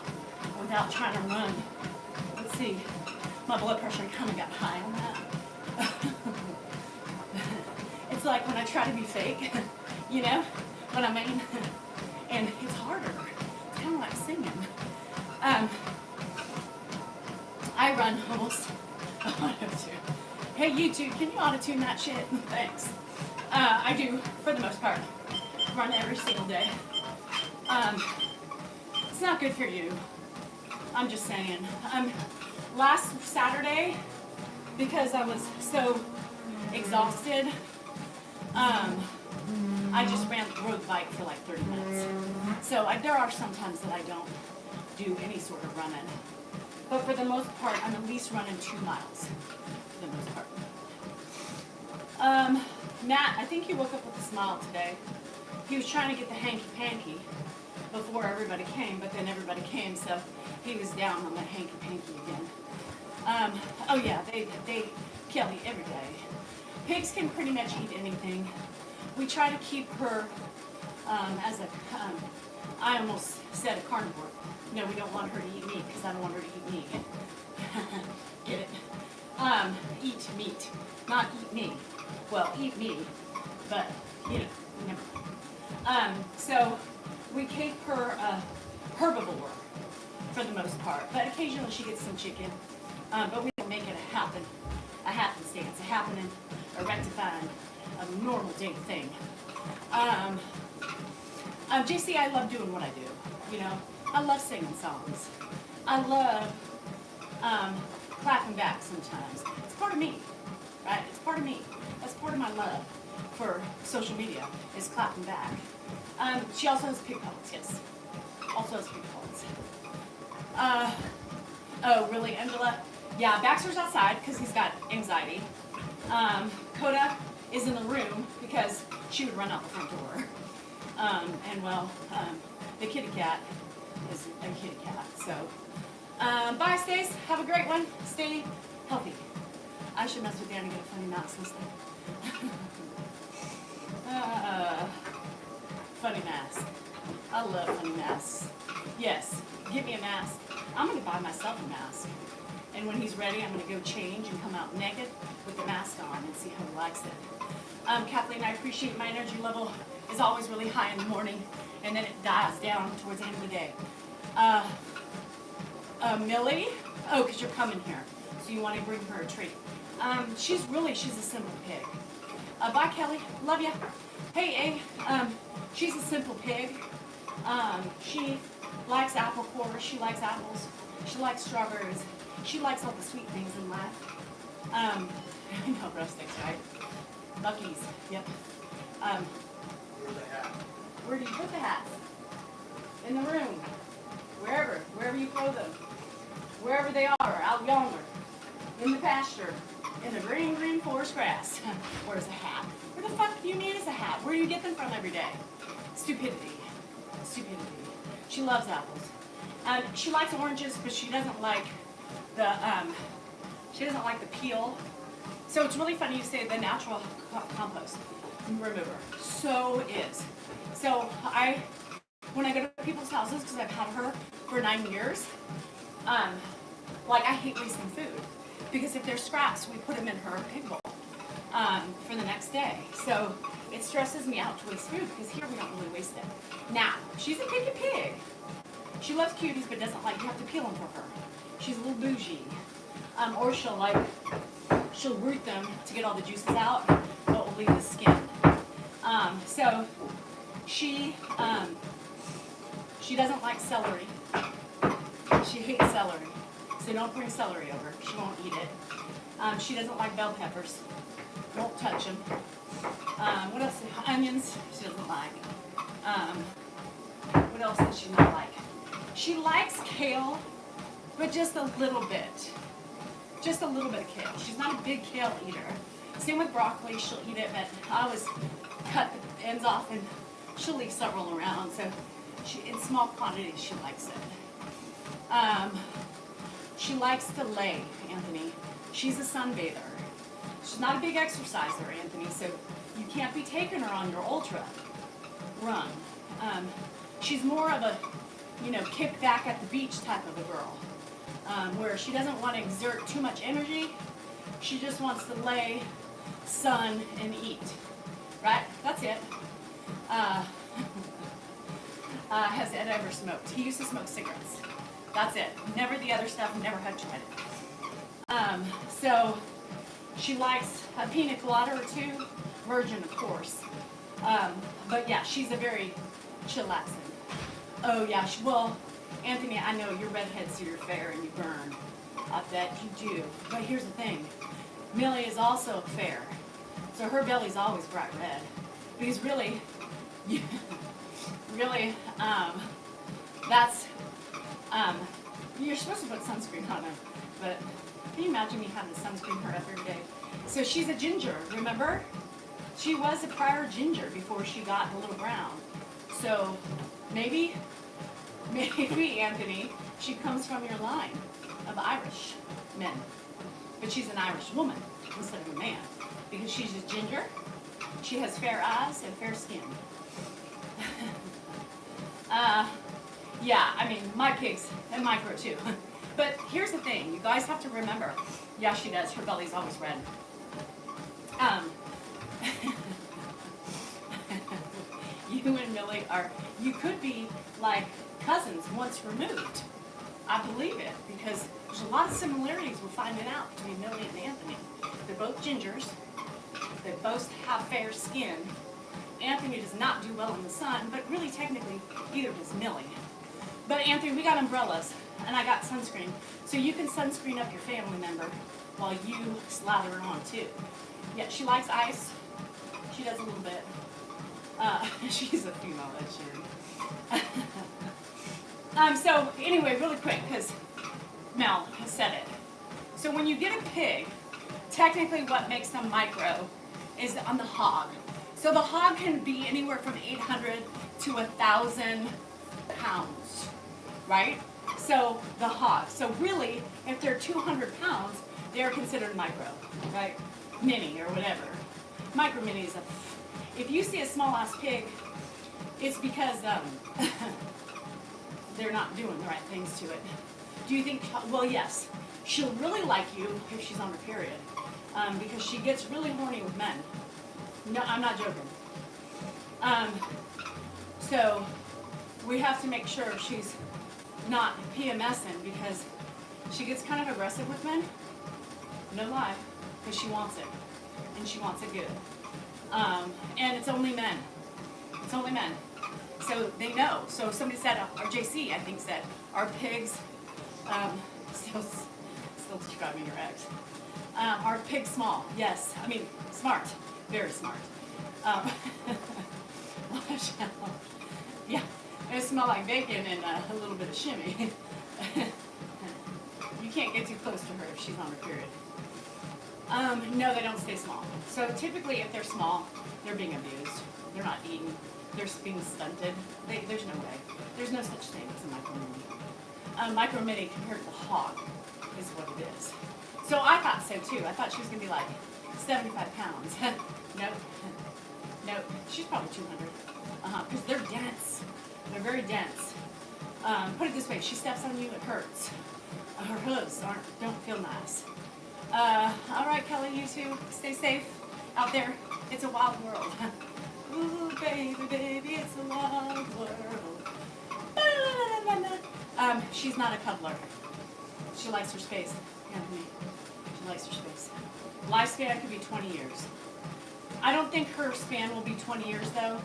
without trying to run, let's see, my blood pressure kind of got high on that. It's like when I try to be fake, you know what I mean? And it's harder. It's kind of like singing. I run almost auto-tune. Hey YouTube, can you auto-tune that shit? Thanks. I do, for the most part, run every single day. It's not good for you. I'm just saying. Last Saturday, because I was so exhausted, I just rode the bike for like 30 minutes. So there are some times that I don't do any sort of running. But for the most part, I'm at least running 2 miles, for the most part. Matt, I think he woke up with a smile today. He was trying to get the hanky-panky before everybody came, but then everybody came, so he was down on the hanky-panky again. Oh yeah, they Kelly, every day. Pigs can pretty much eat anything. We try to keep her as a, I almost said a carnivore. No, we don't want her to eat meat because I don't want her to eat meat. Get it? Eat meat, not eat me. Well, eat me, but you know, never mind. So we keep her herbivore for the most part, but occasionally she gets some chicken. But we don't make it a happenstance, a happening, a rectifying, a normal day thing. JC, I love doing what I do. You know, I love singing songs. I love clapping back sometimes. It's part of me, right? It's part of me. That's part of my love for social media is clapping back. She also has pig pellets, yes. Also has pig pellets. Oh, really, Angela? Yeah, Baxter's outside because he's got anxiety. Coda is in the room because she would run out the front door. The kitty cat is a kitty cat. So, bye, Stace. Have a great one. Stay healthy. I should mess with Dan and get a funny mask this time. Funny mask. I love funny masks. Yes, give me a mask. I'm going to buy myself a mask. And when he's ready, I'm going to go change and come out naked with the mask on and see how he likes it. Kathleen, I appreciate my energy level is always really high in the morning, and then it dies down towards the end of the day. Millie? Oh, because you're coming here, so you want to bring her a treat. She's a simple pig. Bye, Kelly. Love ya. Hey, she's a simple pig. She likes apple core. She likes apples. She likes strawberries. She likes all the sweet things in life. I know, rustics, right? Bucky's, yep. Where's the hat? Where do you put the hats? In the room. Wherever you throw them. Wherever they are, out yonder. In the pasture. In the green forest grass. Where's a hat? Where the fuck do you need as a hat? Where do you get them from every day? Stupidity. She loves apples. She likes oranges, but she doesn't like the peel. So it's really funny you say the natural compost remover. So is. So when I go to people's houses, because I've had her for 9 years, I hate wasting food. Because if there's scraps, we put them in her pig bowl for the next day. So it stresses me out to waste food because here we don't really waste it. Now, she's a picky pig. She loves cuties but doesn't like you have to peel them for her. She's a little bougie. Or she'll root them to get all the juices out, but will leave the skin. So she doesn't like celery. She hates celery. So don't bring celery over. She won't eat it. She doesn't like bell peppers. Won't touch them. What else? Onions. She doesn't like. What else does she not like? She likes kale, but just a little bit. Just a little bit of kale. She's not a big kale eater. Same with broccoli. She'll eat it, but I always cut the ends off and she'll leave several around. So in small quantities, she likes it. She likes to lay, Anthony. She's a sunbather. She's not a big exerciser, Anthony, so you can't be taking her on your ultra run. She's more of a, kick back at the beach type of a girl, where she doesn't want to exert too much energy. She just wants to lay, sun, and eat. Right? That's it. Has Ed ever smoked? He used to smoke cigarettes. That's it. Never the other stuff. Never had tried it. So she likes a pina colada or two, virgin, of course. But yeah, she's a very chillaxing. Oh yeah, well, Anthony, I know you're redhead, so you're fair and you burn. I bet you do. But here's the thing, Millie is also fair, so her belly's always bright red. Because really, really, that's, you're supposed to put sunscreen on her, but can you imagine me having to sunscreen her up every day? So she's a ginger, remember? She was a prior ginger before she got a little brown. So maybe, Anthony, she comes from your line of Irish men. But she's an Irish woman instead of a man. Because she's a ginger, she has fair eyes and fair skin. Yeah, I mean, my pigs, and micro too. But here's the thing, you guys have to remember, yeah, she does, her belly's always red. You and Millie you could be like cousins once removed. I believe it, because there's a lot of similarities we're finding out between Millie and Anthony. They're both gingers. They both have fair skin. Anthony does not do well in the sun, but really technically, neither does Millie. But Anthony, we got umbrellas, and I got sunscreen. So you can sunscreen up your family member while you slather it on too. Yeah, she likes ice. She does a little bit. She's a female, that's sure. So anyway, really quick, because Mel has said it. So when you get a pig, technically what makes them micro is on the hog. So the hog can be anywhere from 800 to 1,000 pounds, right? So the hog. So really, if they're 200 pounds, they're considered micro, right? Mini or whatever. Micro mini is if you see a small ass pig, it's because they're not doing the right things to it. Do you think, well, yes, she'll really like you if she's on her period, because she gets really horny with men. No, I'm not joking. So we have to make sure she's not PMSing, because she gets kind of aggressive with men. No lie, because she wants it, and she wants it good. And it's only men. It's only men. So they know. So somebody said, or JC, I think said, our pigs, still describing your ex. Are pigs small? Yes. I mean, smart. Very smart. Watch out. Yeah. They smell like bacon and a little bit of shimmy. You can't get too close to her if she's on her period. No, they don't stay small. So typically if they're small, they're being abused. They're not eating. They're being stunted. There's no way. There's no such thing as a micro mini. Micro mini compared to the hog is what it is. So I thought so too. I thought she was going to be like 75 pounds. Nope. Nope. She's probably 200. Because they're dense. They're very dense. Put it this way, if she steps on you, it hurts. Her hooves don't feel nice. All right, Kelly, you two, stay safe out there. It's a wild world. Ooh, baby, baby, it's a wild world. She's not a cuddler. She likes her space. Anthony, she likes her space. Lifespan could be 20 years. I don't think her span will be 20 years though,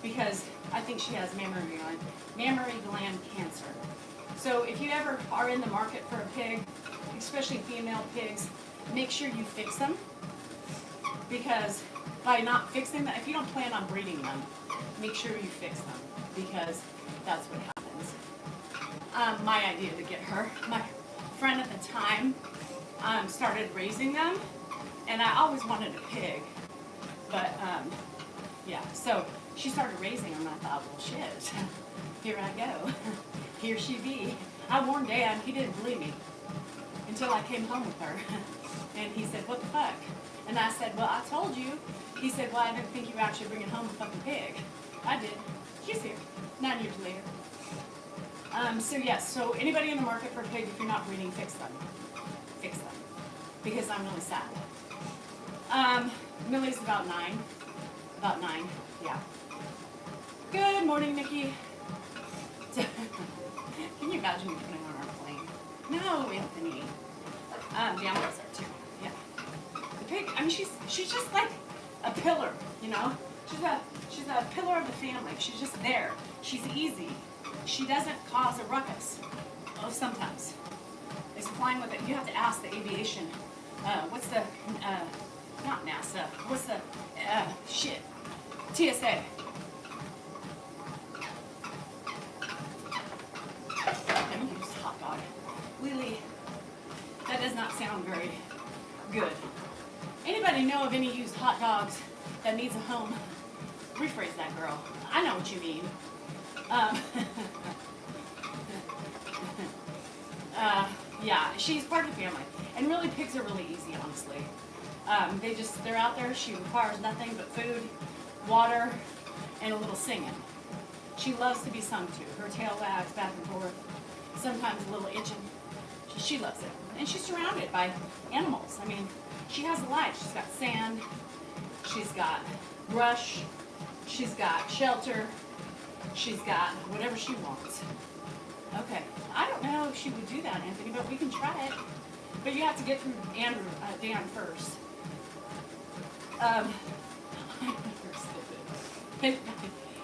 because I think she has mammary gland cancer. So if you ever are in the market for a pig, especially female pigs, make sure you fix them, because by not fixing them, if you don't plan on breeding them, make sure you fix them, because that's what happens. My idea to get her, my friend at the time started raising them, and I always wanted a pig, but yeah, so she started raising them, and I thought, well, shit, here I go, here she be. I warned Dan, he didn't believe me until I came home with her, and he said, what the fuck? And I said, well, I told you. He said, well, I didn't think you were actually bringing home a fucking pig. I did. She's here, 9 years later. So yes, so anybody in the market for a pig, if you're not breeding, fix them. Fix them. Because I'm really sad. Millie's about 9. About 9, yeah. Good morning, Nikki. Can you imagine me putting on our plane? No, Anthony. Dan lives there too. Yeah. The pig. I mean, she's just like a pillar, you know. She's a pillar of the family. She's just there. She's easy. She doesn't cause a ruckus. Oh, sometimes. Is flying with it. You have to ask the aviation. What's the not NASA? What's the shit? TSA. Never used hot dog. Lily, that does not sound very good. Anybody know of any used hot dogs that needs a home? Rephrase that, girl. I know what you mean. Yeah, she's part of the family. And really, pigs are really easy, honestly. They're out there. She requires nothing but food, water, and a little singing. She loves to be sung to. Her tail wags back and forth, sometimes a little itching. She loves it. And she's surrounded by animals. I mean, she has a life. She's got sand. She's got brush. She's got shelter. She's got whatever she wants. Okay. I don't know if she would do that, Anthony, but we can try it. But you have to get through Dan first.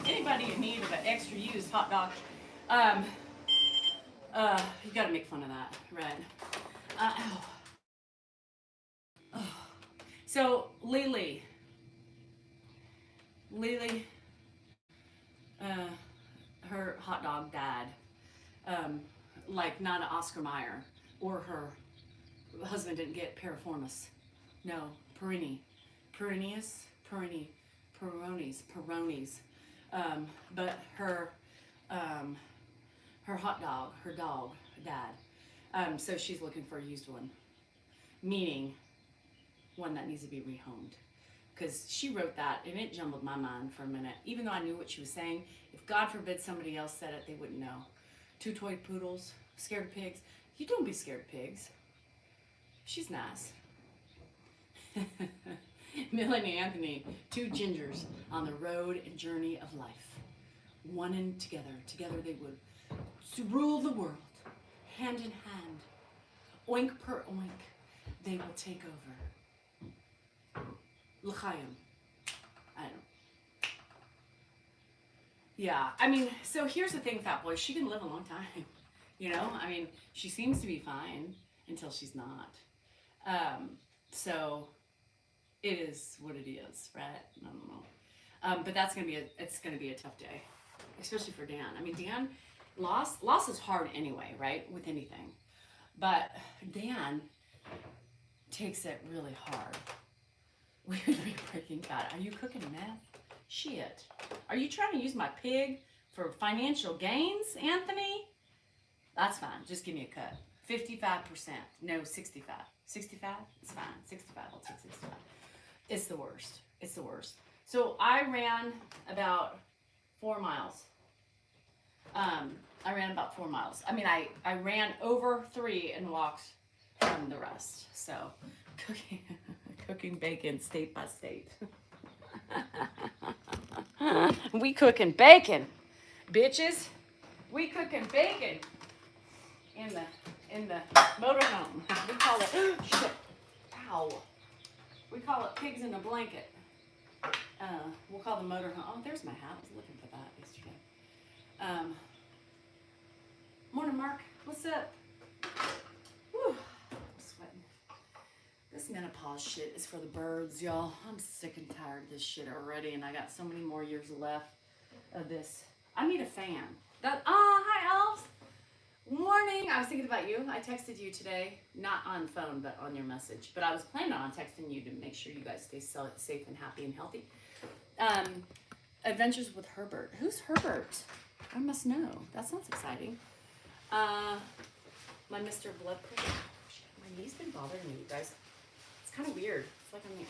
Anybody in need of an extra used hot dog? You gotta make fun of that, right? So Lily, her hot dog died. Like not an Oscar Mayer, or her husband didn't get piriformis. No, peronis. But her hot dog, her dog died. So she's looking for a used one, meaning one that needs to be rehomed. Because she wrote that, and it jumbled my mind for a minute. Even though I knew what she was saying, if God forbid somebody else said it, they wouldn't know. 2 toy poodles, scared of pigs. You don't be scared of pigs. She's nice. Melanie Anthony, 2 gingers on the road and journey of life. One and together they would rule the world, hand in hand. Oink per oink, they will take over. L'chaim. I don't know. Yeah, I mean, so here's the thing, fat boy. She can live a long time. You know, I mean, she seems to be fine until she's not. So it is what it is, right? I don't know. But it's gonna be a tough day, especially for Dan. I mean, Dan, loss is hard anyway, right? With anything. But Dan takes it really hard. We would be breaking God. Are you cooking meth? Shit. Are you trying to use my pig for financial gains, Anthony? That's fine. Just give me a cut. 55%. No, 65. 65? It's fine. 65. I'll take 65. It's the worst. It's the worst. So I ran about 4 miles. I ran about 4 miles. I mean, I ran over 3 and walked from the rest. So cooking bacon state by state. We cooking bacon, bitches. We cooking bacon in the motorhome. We call it shit. Ow. We call it pigs in a blanket. We'll call the motorhome. Oh, there's my hat. I was looking for that yesterday. Morning, Mark. What's up? Whew. I'm sweating. This menopause shit is for the birds, y'all. I'm sick and tired of this shit already, and I got so many more years left of this. I need a fan. Hi, elves. Morning. I was thinking about you. I texted you today, not on phone, but on your message. But I was planning on texting you to make sure you guys stay safe and happy and healthy. Adventures with Herbert. Who's Herbert? I must know. That sounds exciting. My Mr. Blood Pressure. My knee's been bothering me, you guys. It's kind of weird. It's like on the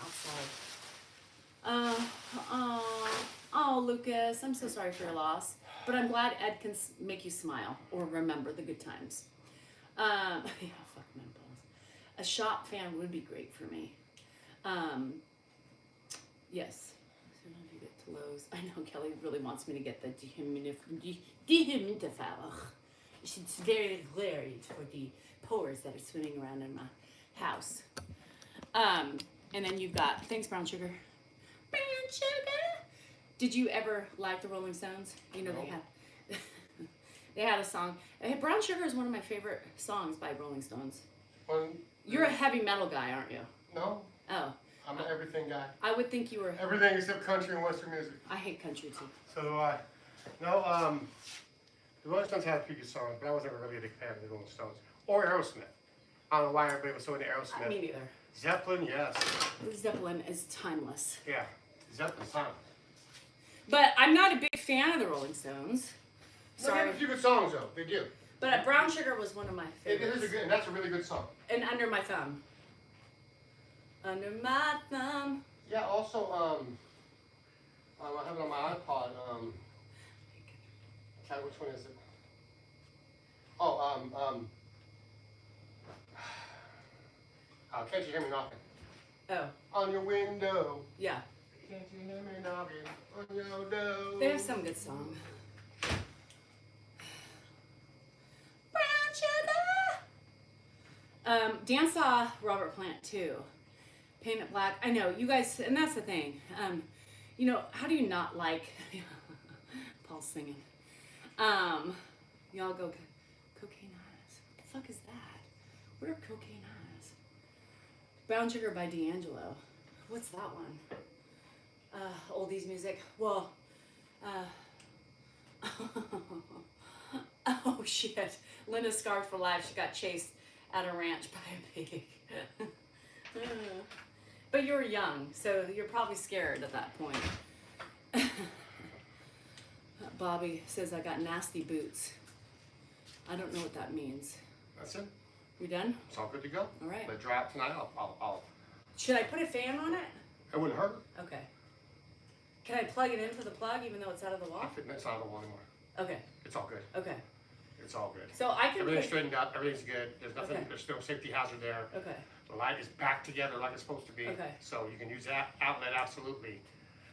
outside. Oh, Lucas, I'm so sorry for your loss. But I'm glad Ed can make you smile or remember the good times. Yeah, fuck my balls. A shop fan would be great for me. Yes. As soon as you get to Lowe's. I know Kelly really wants me to get the dehumidifier. It's very glary for the pores that are swimming around in my house. And then you've got, thanks, Brown Sugar. Brown Sugar. Did you ever like the Rolling Stones? You know, no. They had a song. Brown Sugar is one of my favorite songs by Rolling Stones. You're a heavy metal guy, aren't you? No. Oh. I'm an everything guy. I would think you were. Everything except country and western music. I hate country too. So do I. No, the Rolling Stones had a few good songs, but I was never really a big fan of the Rolling Stones. Or Aerosmith. I don't know why everybody was so into Aerosmith. Me neither. Zeppelin, yes. Zeppelin is timeless. Yeah, Zeppelin's timeless. But I'm not a big fan of the Rolling Stones. Sorry. They have a few good songs though. They do. But Brown Sugar was one of my favorites. It is a good, and that's a really good song. And Under My Thumb. Under My Thumb. Yeah. Also, I have it on my iPod. God, which one is it? Oh, Can't You Hear Me Knocking? Oh. On your window. Yeah. Can't you hear me knocking on your door? They have some good songs. Brown Sugar. Dan saw Robert Plant too. Paint It Black. I know you guys, and that's the thing. You know, how do you not like Paul's singing? Y'all go Cocaine Eyes. What the fuck is that? What are Cocaine Eyes? Brown Sugar by D'Angelo. What's that one? Oldies music. Well, oh shit. Linda scarred for life. She got chased at a ranch by a pig. But you were young, so you're probably scared at that point. Bobby says I got nasty boots. I don't know what that means. That's it. We done? It's all good to go. All right. Let dry out tonight. I'll. Should I put a fan on it? It wouldn't hurt. Okay. Can I plug it into the plug even though it's out of the wall? It's not on the wall anymore. Okay. It's all good. Okay. It's all good. So I can. Everything's straightened out. Everything's good. There's nothing. Okay. There's no safety hazard there. Okay. The light is back together like it's supposed to be. Okay. So you can use that outlet absolutely.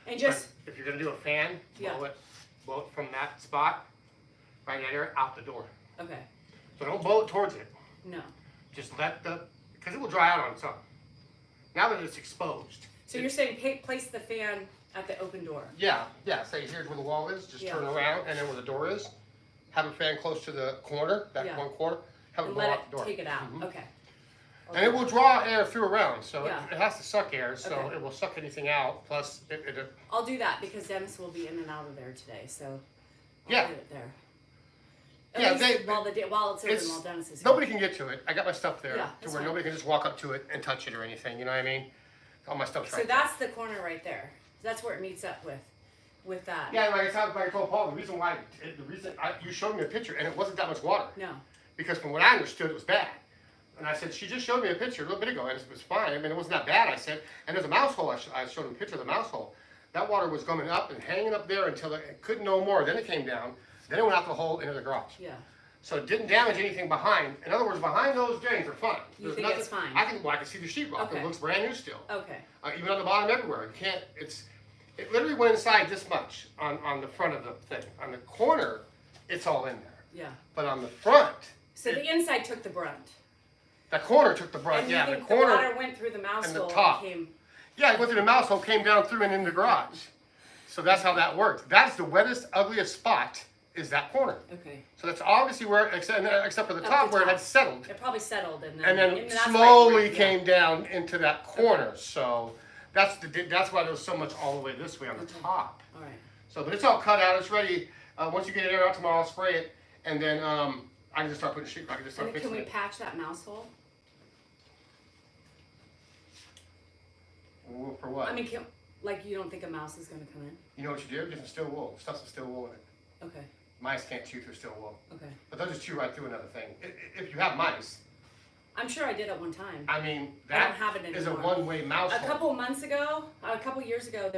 And just. But if you're gonna do a fan, Yeah. blow it from that spot, right there, out the door. Okay. So don't blow it towards it. No. Just because it will dry out on its own. Now that it's exposed. So you're saying place the fan at the open door? Yeah. Say here's where the wall is. Just turn around, and then where the door is, have a fan close to the corner, that one corner. Have it blow out the door. Take it out. Mm-hmm. Okay. And it will draw air through around, so Yeah. it has to suck air, so Okay. it will suck anything out. Plus, I'll do that because Dennis will be in and out of there today, so I'll Yeah. put it there. Yeah, At least while it's open, while Dennis is here. nobody can get to it. I got my stuff there Yeah, to that's where fine. nobody can just walk up to it and touch it or anything. You know what I mean? All my stuff's right So that's the corner right there. That's where it meets up with that. there. Yeah, like I told Paul, the reason you showed me a picture and it wasn't that much water. No. Because from what I understood, it was bad. And I said, she just showed me a picture a little bit ago, and it was fine. I mean, it wasn't that bad, I said. And there's a mouse hole. I showed him a picture of the mouse hole. That water was coming up and hanging up there until it couldn't no more. Then it came down. Then it went out the hole into the garage. Yeah. So it didn't damage anything behind. In other words, behind those drains are fine. You think it's fine? I can see the sheetrock. Okay. It looks brand new still. Okay. Even on the bottom everywhere. You can't. It literally went inside this much on the front of the thing. On the corner, it's all in there. Yeah. But on the front. So the inside took the brunt. The corner took the brunt. And Yeah, you the think corner. the water went through the mouse and the hole top. and came. Yeah, it went through the mouse hole, came down through and in the garage. So that's how that worked. That's the wettest, ugliest spot. Is that corner. Okay. So that's obviously where, except for the top where it had settled. It probably settled and And then then that's slowly why it came went, down into that corner. Okay. So that's why there was so much all the way this way on the top. All right. So, but it's all cut out. It's ready. Once you get it air out tomorrow, I'll spray it, and then I can just start putting sheetrock. I can just start And then fixing can we it. patch that mouse hole? For what? I mean, like you don't think a mouse is going to come in? You know what you do? Get some steel wool. Stuff some steel wool in it. Okay. Mice can't chew through steel wool. Okay. But they'll just chew right through another thing. If you have mice, I'm sure I did at one time. I mean, I don't that have it is a anymore. one-way mouse A hole. couple years ago,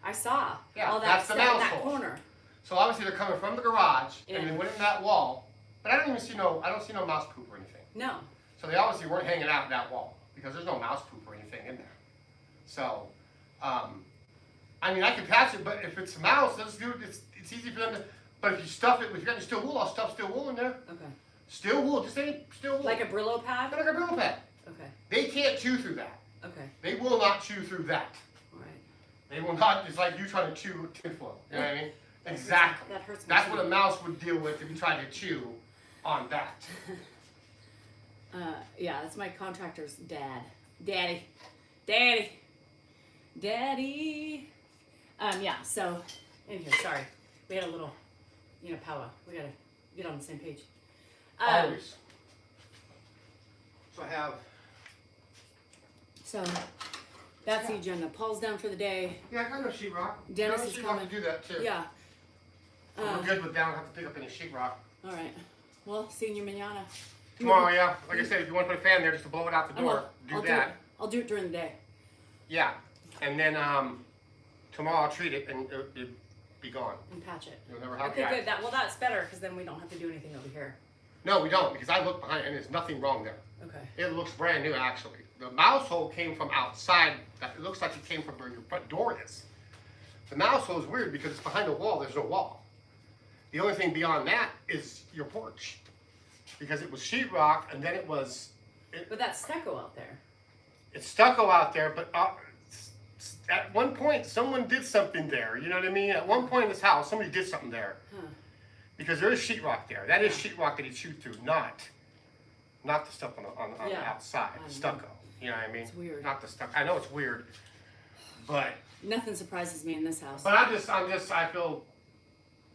I saw Yeah, all that that's the stuff in mouse that hole. corner. So obviously they're coming from the garage and Yeah. they went in that wall. But I don't see no mouse poop or anything. No. So they obviously weren't hanging out in that wall because there's no mouse poop or anything in there. So, I mean, I can patch it, but if it's a mouse, it's easy for them to. But if you stuff it, if you got any steel wool, I'll stuff steel wool in there. Okay. Steel wool, just any steel wool. Like a Brillo pad? Like a Brillo pad. Okay. They can't chew through that. Okay. They will not chew through that. All right. They will not. It's like you trying to chew tinfoil. You know what I mean? Exactly. That hurts. That's what a mouse would deal with if you tried to chew on that. Yeah, that's my contractor's dad. Daddy. Yeah, so, anyway, sorry. We had a little, powwow. We gotta get on the same page. Always. So I have. So, that's the agenda. Paul's down for the day. Yeah, I got no sheetrock. Dennis no is sheetrock coming. to do that too. Yeah. We're good with that. I don't have to pick up any sheetrock. All right. Well, seeing you mañana. Tomorrow, yeah. Like I said, if you want to put a fan there just to blow it out the door, do that. I'll do it during the day. Yeah. And then tomorrow I'll treat it and it'll be gone. And patch it. You'll never have Okay, that. good. That's better because then we don't have to do anything over here. No, we don't, because I looked behind it and there's nothing wrong there. Okay. It looks brand new, actually. The mouse hole came from outside. It looks like it came from where your front door is. The mouse hole is weird because it's behind a wall. There's no wall. The only thing beyond that is your porch, because it was sheetrock and then it was. But that's stucco out there. It's stucco out there, but at one point someone did something there. You know what I mean? At one point in this house, somebody did something there. Huh. Because there is sheetrock there. That is sheetrock that he chewed through, not the stuff on the Yeah. outside, I know. stucco. You know what I mean? It's weird. Not the stucco. I know it's weird, but Nothing surprises me in this house. I feel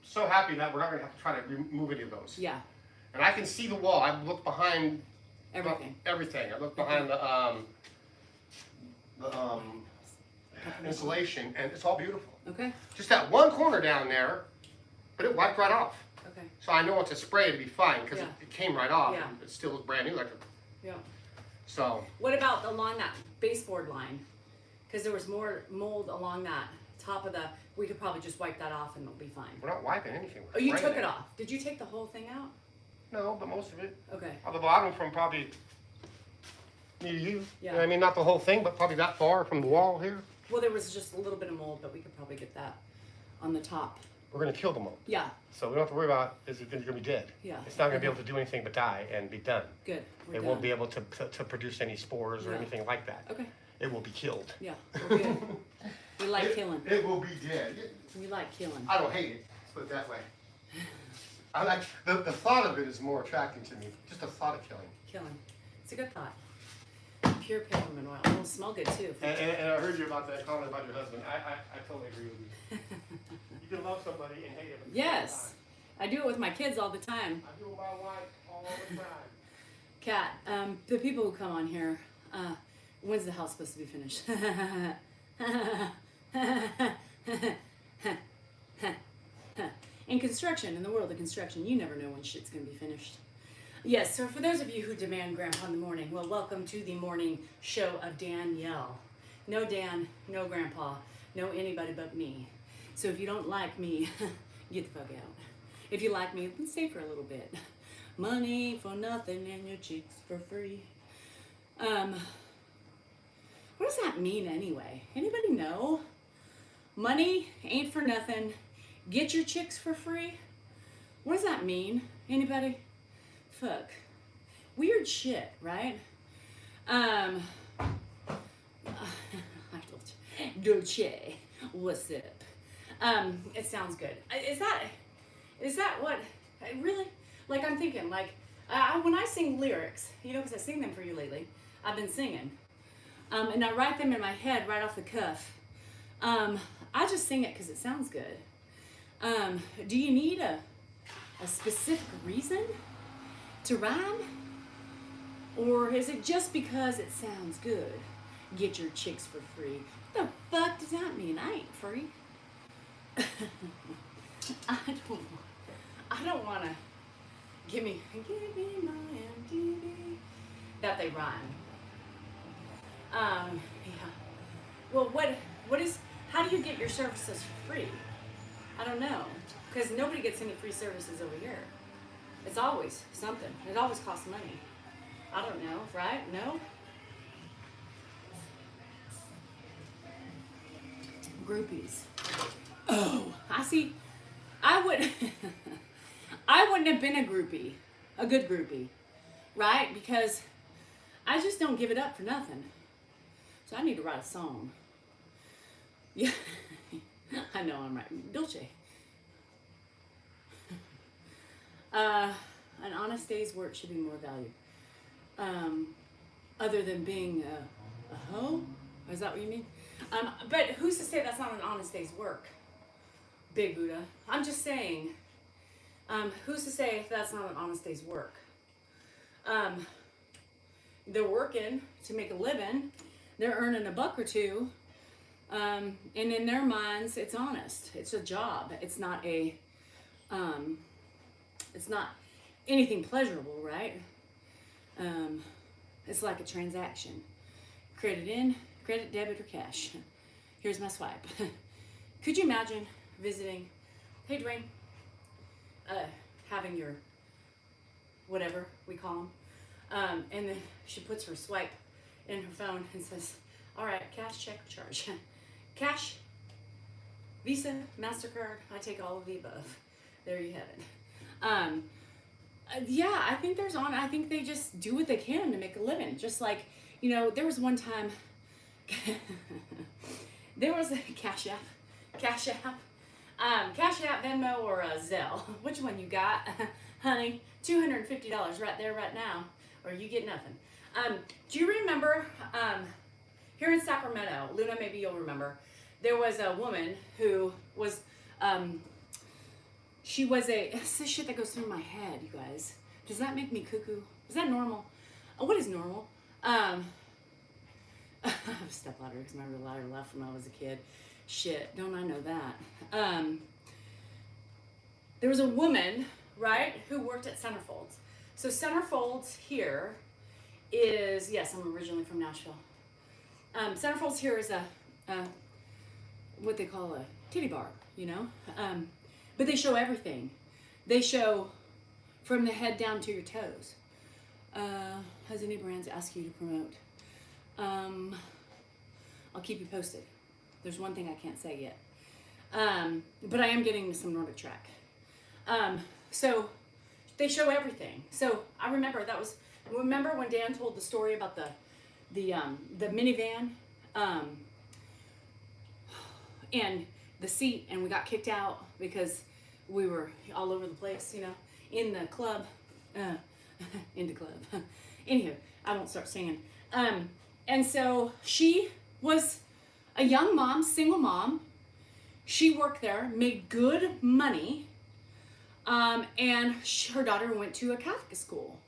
so happy that we're not going to have to try to remove any of those. Yeah, And I can see the wall. I look behind everything. everything. I look behind the insulation, and it's all beautiful. Okay, Just that one corner down there, but it wiped right off. okay, So I know it's a spray to be fine because Yeah. it came right off. Yeah. And it still looks brand new. yeah. So What about along that baseboard line? Because there was more mold along that top of the, we could probably just wipe that off and it'll be fine. we're not wiping anything. Oh, you We're took spraying it off. Did you take the whole thing out? No, but most of it. Okay, On the bottom from probably me to you. You Yeah. know what I mean? Not the whole thing, but probably that far from the wall here. well, there was just a little bit of mold, but we could probably get that on the top. We're going to kill them all. Yeah, So we don't have to worry about is it going to be dead. Yeah. It's not going to be able to do anything but die and be done. good. We're It won't done. be able to produce any spores or Yeah. anything like that. Okay, It will be killed. yeah, we're good. We like killing. It will be dead. We like killing. I don't hate it. Let's put it that way. I like the thought of it is more attracting to me. Just the thought of killing. Killing. It's a good thought. Pure peppermint oil. It'll smell good too. And I heard you about that comment about your husband. I totally agree with you. You can love somebody and hate it. At the same Yes, I do it with my kids all the time. time. I do it with my wife all the time. Kat, the people who come on here, when's the house supposed to be finished? In construction, in the world of construction, you never know when shit's gonna be finished. Yes, so for those of you who demand Grandpa in the morning, well, welcome to the morning show of Danielle. No Dan, no Grandpa, no anybody but me. So if you don't like me, get the fuck out. If you like me, then stay for a little bit. Money for nothing and your chicks for free. What does that mean anyway? Anybody know? Money ain't for nothing. Get your chicks for free? What does that mean? Anybody? Fuck. Weird shit, right? I don't. Dolce. What's up? It sounds good. Is that what? Really? Like I'm thinking, like when I sing lyrics, because I sing them for you lately. I've been singing, and I write them in my head right off the cuff. I just sing it because it sounds good. Do you need a specific reason to rhyme, or is it just because it sounds good? Get your chicks for free. What the fuck does that mean? I ain't free. I don't want to. Give me my MTV. that they run. Yeah. Well, how do you get your services for free? I don't know, because nobody gets any free services over here. It's always something. It always costs money. I don't know, right? No? Groupies. Oh, I see. I would, I wouldn't have been a groupie, a good groupie, right? Because I just don't give it up for nothing. So I need to write a song. Yeah, I know I'm right. Dolce. An honest day's work should be more valued. Other than being a hoe? Is that what you mean? But who's to say that's not an honest day's work? Big Buddha. I'm just saying, who's to say that's not an honest day's work? They're working to make a living. They're earning a buck or two. And in their minds, it's honest. It's a job. It's not anything pleasurable, right? It's like a transaction. Credit in, credit, debit, or cash. Here's my swipe. Could you imagine visiting, hey Dwayne, having your, whatever we call them, and then she puts her swipe in her phone and says, all right, cash, check, or charge. Cash, Visa, MasterCard, I take all of the above. There you have it. Yeah, I think I think they just do what they can to make a living. Just like, there was one time, there was a Cash App, Venmo, or Zelle. Which one you got, honey? $250 right there, right now, or you get nothing. Do you remember, here in Sacramento, Luna, maybe you'll remember, there was a woman who was, she was it's this shit that goes through my head, you guys. Does that make me cuckoo? Is that normal? What is normal? I have a stepladder because my ladder left when I was a kid. Shit, don't I know that? There was a woman, right, who worked at Centerfolds. So Centerfolds here is, yes, I'm originally from Nashville. Centerfolds here is a what they call a titty bar, but they show everything. They show from the head down to your toes. Has any brands asked you to promote? I'll keep you posted. There's one thing I can't say yet. But I am getting some Nordic track. So they show everything. So I remember when Dan told the story about the minivan, and the seat, and we got kicked out because we were all over the place, in the club, in the club. Anywho, I won't start singing. And so she was a young mom, single mom. She worked there, made good money, and her daughter went to a Catholic school,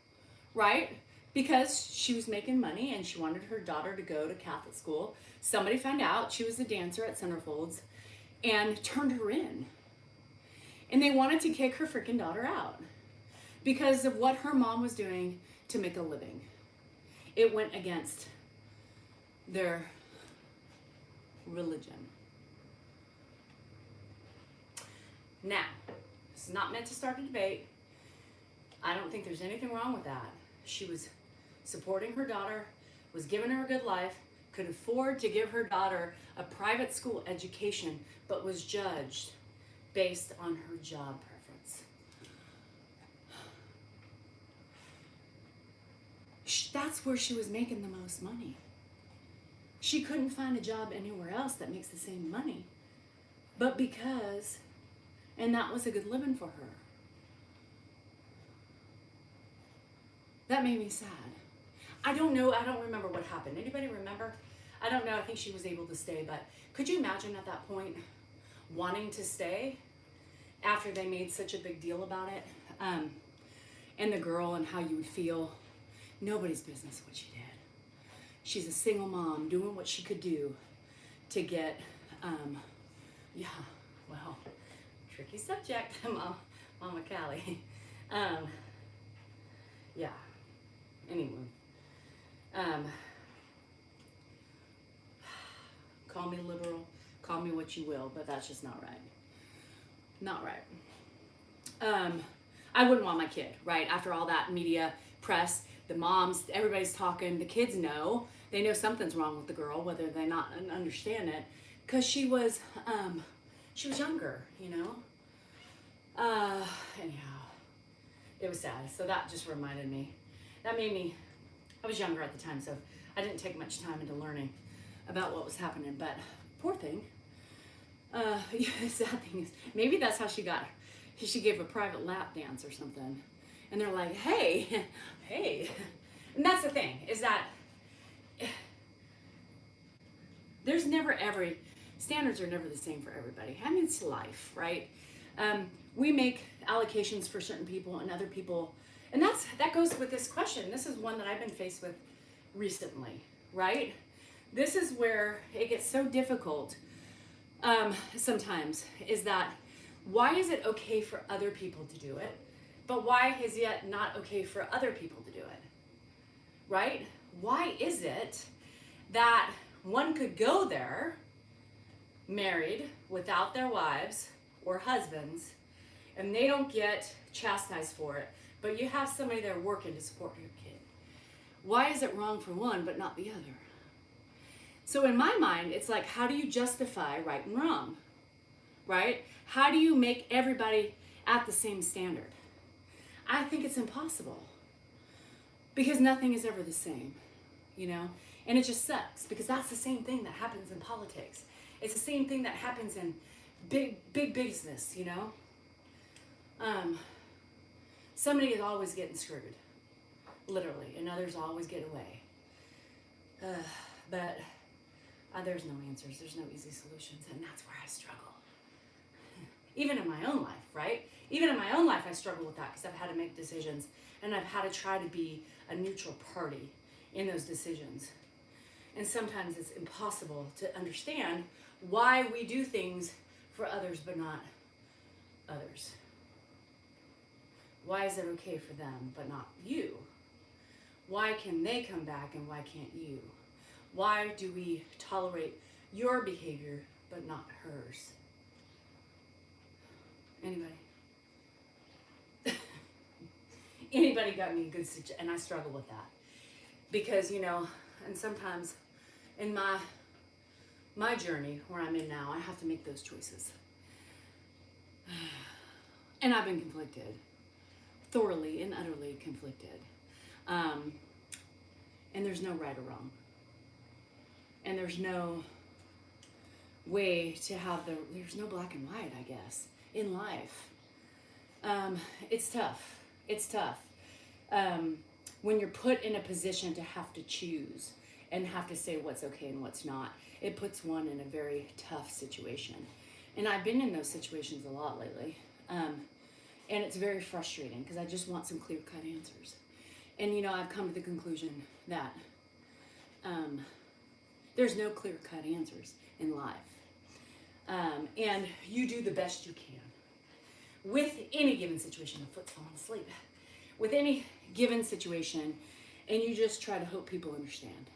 right? Because she was making money and she wanted her daughter to go to Catholic school. Somebody found out she was a dancer at Centerfolds and turned her in. And they wanted to kick her freaking daughter out because of what her mom was doing to make a living. It went against their religion. Now, this is not meant to start a debate. I don't think there's anything wrong with that. She was supporting her daughter, was giving her a good life, could afford to give her daughter a private school education, but was judged based on her job preference. That's where she was making the most money. She couldn't find a job anywhere else that makes the same money. But because, and that was a good living for her. That made me sad. I don't know, I don't remember what happened. Anybody remember? I don't know, I think she was able to stay, but could you imagine at that point wanting to stay after they made such a big deal about it? And the girl and how you would feel. Nobody's business what she did. She's a single mom doing what she could do to get, yeah, well, tricky subject, Mama Callie. Yeah, anyway. Um, call me liberal, call me what you will, but that's just not right. Not right. I wouldn't want my kid, right? After all that media press, the moms, everybody's talking, the kids know. They know something's wrong with the girl, whether they not understand it, because she was younger, you know. Anyhow, it was sad. So that just reminded me. That made me. I was younger at the time, so I didn't take much time into learning about what was happening. But poor thing. The sad thing is, maybe that's how she got. She gave a private lap dance or something, and they're like, "Hey, hey," and that's the thing is that there's never every standards are never the same for everybody. I mean, it's life, right? We make allocations for certain people and other people, and that goes with this question. This is one that I've been faced with recently, right? This is where it gets so difficult sometimes, is that why is it okay for other people to do it, but why is it not okay for other people to do it, right? Why is it that one could go there married without their wives or husbands and they don't get chastised for it, but you have somebody there working to support your kid? Why is it wrong for one but not the other? So in my mind, it's like, how do you justify right and wrong, right? How do you make everybody at the same standard? I think it's impossible, because nothing is ever the same, you know? And it just sucks, because that's the same thing that happens in politics. It's the same thing that happens in big business, you know? Somebody is always getting screwed, literally, and others always get away. But there's no answers, there's no easy solutions, and that's where I struggle. Even in my own life, right? Even in my own life, I struggle with that, because I've had to make decisions, and I've had to try to be a neutral party in those decisions. And sometimes it's impossible to understand why we do things for others but not others. Why is it okay for them but not you? Why can they come back and why can't you? Why do we tolerate your behavior but not hers? Anybody? Anybody got me a good suggestion? And I struggle with that. Because, you know, and sometimes in my journey where I'm in now, I have to make those choices. And I've been conflicted. Thoroughly and utterly conflicted. And there's no right or wrong. And there's no way to have there's no black and white, I guess, in life. It's tough. It's tough. When you're put in a position to have to choose and have to say what's okay and what's not, it puts one in a very tough situation. And I've been in those situations a lot lately. And it's very frustrating, because I just want some clear-cut answers. And, you know, I've come to the conclusion that there's no clear-cut answers in life. And you do the best you can with any given situation. The foot's falling asleep. With any given situation, and you just try to hope people understand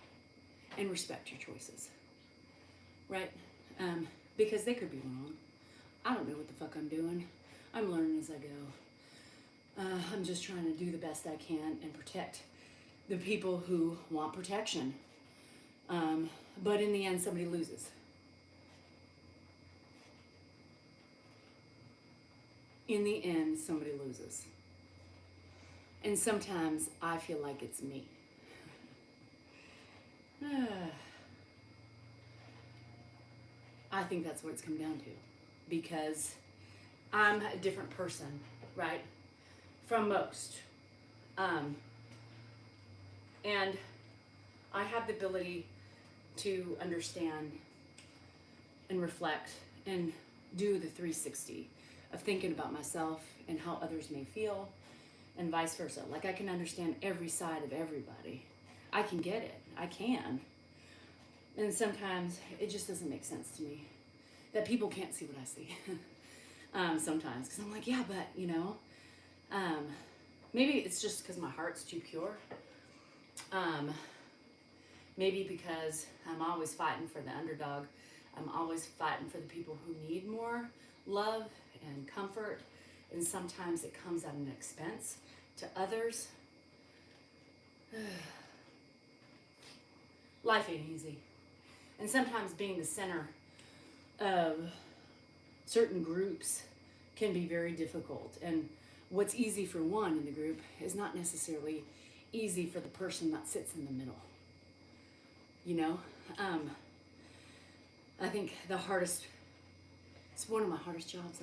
and respect your choices, right? Because they could be wrong. I don't know what the fuck I'm doing. I'm learning as I go. I'm just trying to do the best I can and protect the people who want protection. But in the end, somebody loses. In the end, somebody loses. And sometimes I feel like it's me. I think that's what it's come down to, because I'm a different person, right, from most. And I have the ability to understand and reflect and do the 360 of thinking about myself and how others may feel, and vice versa. Like, I can understand every side of everybody. I can get it. I can. And sometimes it just doesn't make sense to me that people can't see what I see. Sometimes, because I'm like, yeah, but, you know, maybe it's just because my heart's too pure. Maybe because I'm always fighting for the underdog. I'm always fighting for the people who need more love and comfort. And sometimes it comes at an expense to others. Life ain't easy. And sometimes being the center of certain groups can be very difficult. And what's easy for one in the group is not necessarily easy for the person that sits in the middle. You know, I think it's one of my hardest jobs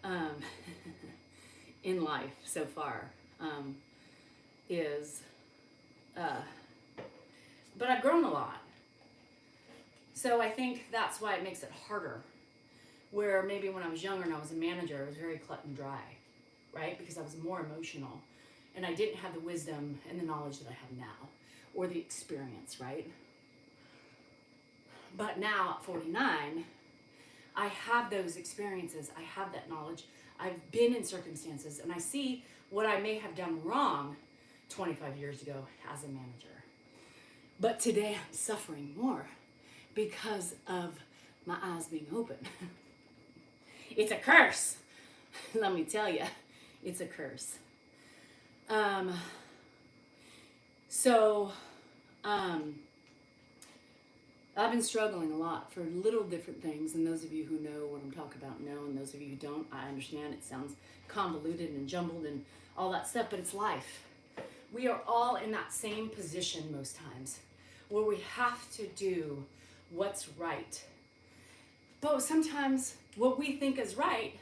I've had in life so far, but I've grown a lot. So I think that's why it makes it harder. Where maybe when I was younger and I was a manager, it was very cut and dry, right? Because I was more emotional and I didn't have the wisdom and the knowledge that I have now, or the experience, right? But now at 49, I have those experiences, I have that knowledge, I've been in circumstances, and I see what I may have done wrong 25 years ago as a manager. But today I'm suffering more because of my eyes being open. It's a curse. Let me tell you, it's a curse. I've been struggling a lot for little different things, and those of you who know what I'm talking about know, and those of you who don't, I understand it sounds convoluted and jumbled and all that stuff, but it's life. We are all in that same position most times, where we have to do what's right. But sometimes what we think is right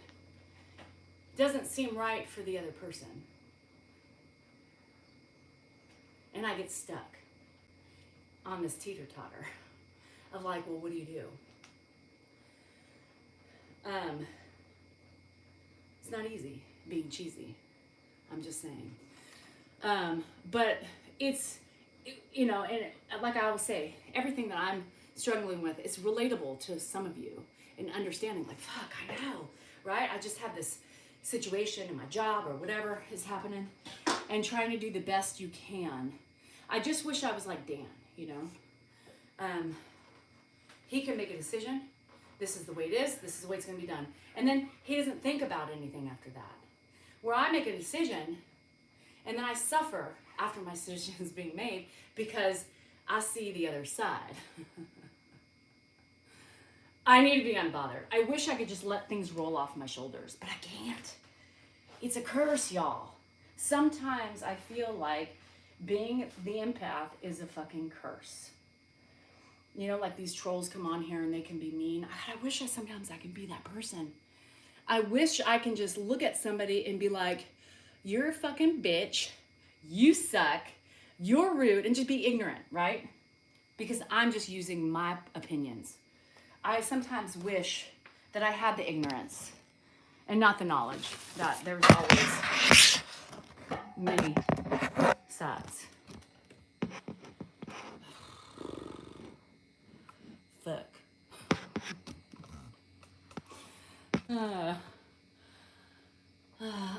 doesn't seem right for the other person. And I get stuck on this teeter-totter of like, well, what do you do? It's not easy being cheesy. I'm just saying. But it's, and like I always say, everything that I'm struggling with is relatable to some of you, and understanding like, fuck, I know, right? I just have this situation in my job or whatever is happening, and trying to do the best you can. I just wish I was like Dan, he can make a decision. This is the way it is. This is the way it's going to be done. And then he doesn't think about anything after that. Where I make a decision, and then I suffer after my decision is being made because I see the other side. I need to be unbothered. I wish I could just let things roll off my shoulders, but I can't. It's a curse, y'all. Sometimes I feel like being the empath is a fucking curse. Like these trolls come on here and they can be mean. I wish sometimes I could be that person. I wish I can just look at somebody and be like, you're a fucking bitch, you suck, you're rude, and just be ignorant, right? Because I'm just using my opinions. I sometimes wish that I had the ignorance and not the knowledge, that there's always many sides. Fuck.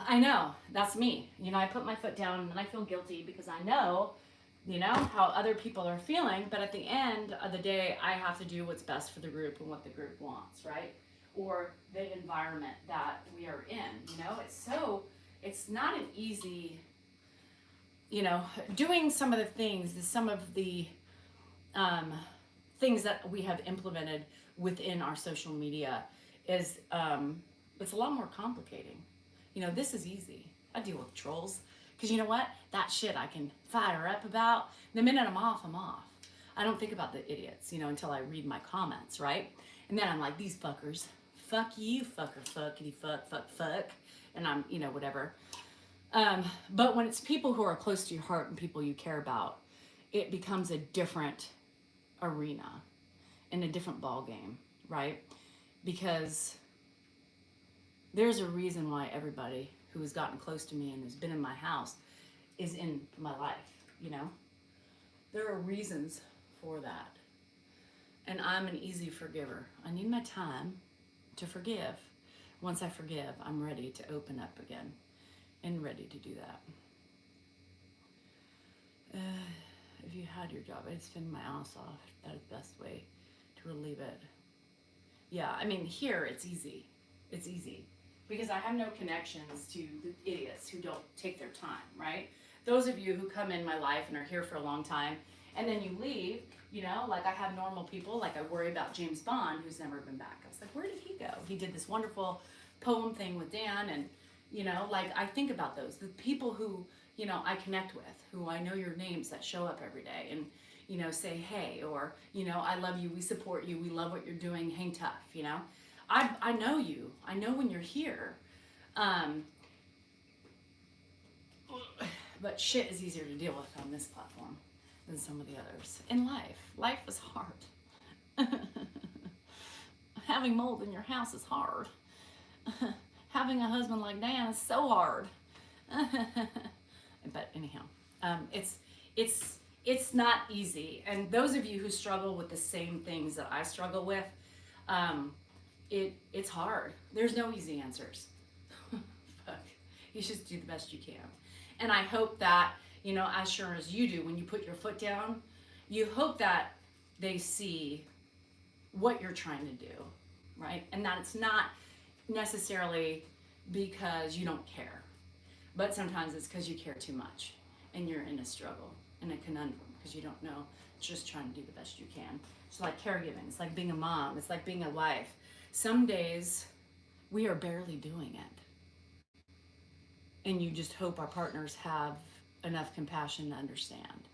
I know, that's me. I put my foot down and I feel guilty because I know, how other people are feeling, but at the end of the day, I have to do what's best for the group and what the group wants, right? Or the environment that we are in, it's not an easy, doing some of the things that we have implemented within our social media is, it's a lot more complicating. This is easy. I deal with trolls. Because you know what? That shit I can fire up about. The minute I'm off, I'm off. I don't think about the idiots, until I read my comments, right? And then I'm like, these fuckers. Fuck you, fucker, fuckity, fuck. And I'm, whatever. But when it's people who are close to your heart and people you care about, it becomes a different arena and a different ball game, right? Because there's a reason why everybody who has gotten close to me and has been in my house is in my life, There are reasons for that. And I'm an easy forgiver. I need my time to forgive. Once I forgive, I'm ready to open up again and ready to do that. if you had your job, I'd spend my ass off. That is the best way to relieve it. Yeah, I mean, here it's easy. It's easy because I have no connections to the idiots who don't take their time, right? Those of you who come in my life and are here for a long time and then you leave, you know, like I have normal people, like I worry about James Bond, who's never been back. I was like, where did he go? He did this wonderful poem thing with Dan, and, you know, like I think about those, the people who, you know, I connect with, who I know your names that show up every day and, you know, say, hey, or, you know, I love you, we support you, we love what you're doing, hang tough, you know. I know you. I know when you're here. But shit is easier to deal with on this platform than some of the others. In life, life is hard. Having mold in your house is hard. Having a husband like Dan is so hard. But anyhow, it's not easy. And those of you who struggle with the same things that I struggle with, it's hard. There's no easy answers. Fuck. You just do the best you can. And I hope that, you know, as sure as you do, when you put your foot down, you hope that they see what you're trying to do, right? And that it's not necessarily because you don't care, but sometimes it's because you care too much and you're in a struggle, in a conundrum, because you don't know. It's just trying to do the best you can. It's like caregiving. It's like being a mom. It's like being a wife. Some days we are barely doing it. And you just hope our partners have enough compassion to understand.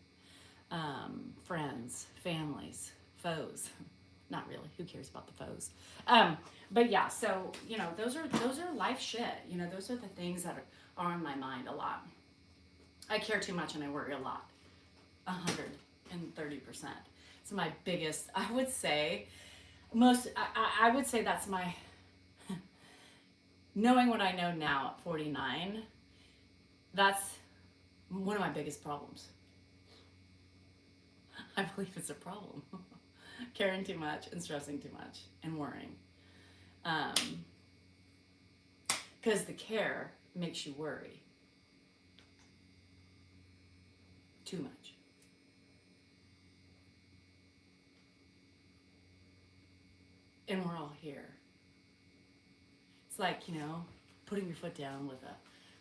Friends, families, foes. Not really. Who cares about the foes? But yeah, so, you know, those are life shit. You know, those are the things that are on my mind a lot. I care too much and I worry a lot. 130%. It's my biggest, I would say, I would say that's my, knowing what I know now at 49, that's one of my biggest problems. I believe it's a problem. Caring too much and stressing too much and worrying. Because the care makes you worry too much. And we're all here. It's like, you know, putting your foot down with a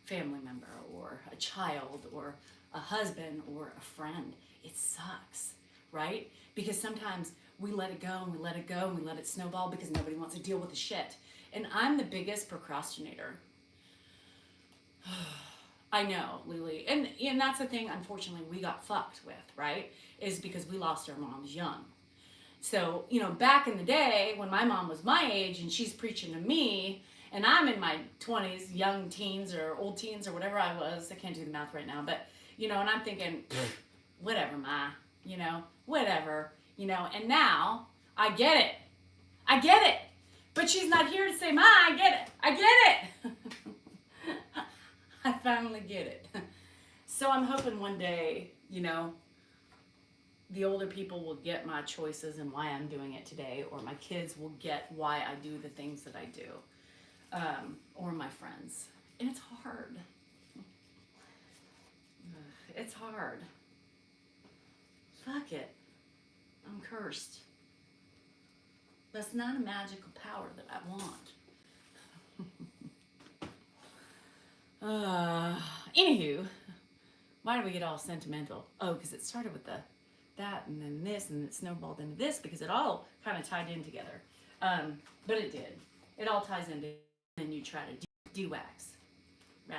family member or a child or a husband or a friend. It sucks, right? Because sometimes we let it go and we let it go and we let it snowball because nobody wants to deal with the shit. And I'm the biggest procrastinator. I know, Lily. And that's the thing, unfortunately, we got fucked with, right? Is because we lost our moms young. So, you know, back in the day when my mom was my age and she's preaching to me, and I'm in my 20s, young teens or old teens or whatever I was. I can't do the math right now, but, you know, and I'm thinking, whatever, Ma, you know, whatever, you know, and now I get it. I get it. But she's not here to say, Ma, I get it. I get it. I finally get it. So I'm hoping one day, you know, the older people will get my choices and why I'm doing it today, or my kids will get why I do the things that I do, or my friends. And it's hard. It's hard. Fuck it. I'm cursed. That's not a magical power that I want. Anywho, why do we get all sentimental? Oh, because it started with that and then this and it snowballed into this because it all kind of tied in together. But it did. It all ties into, and you try to de-wax, right?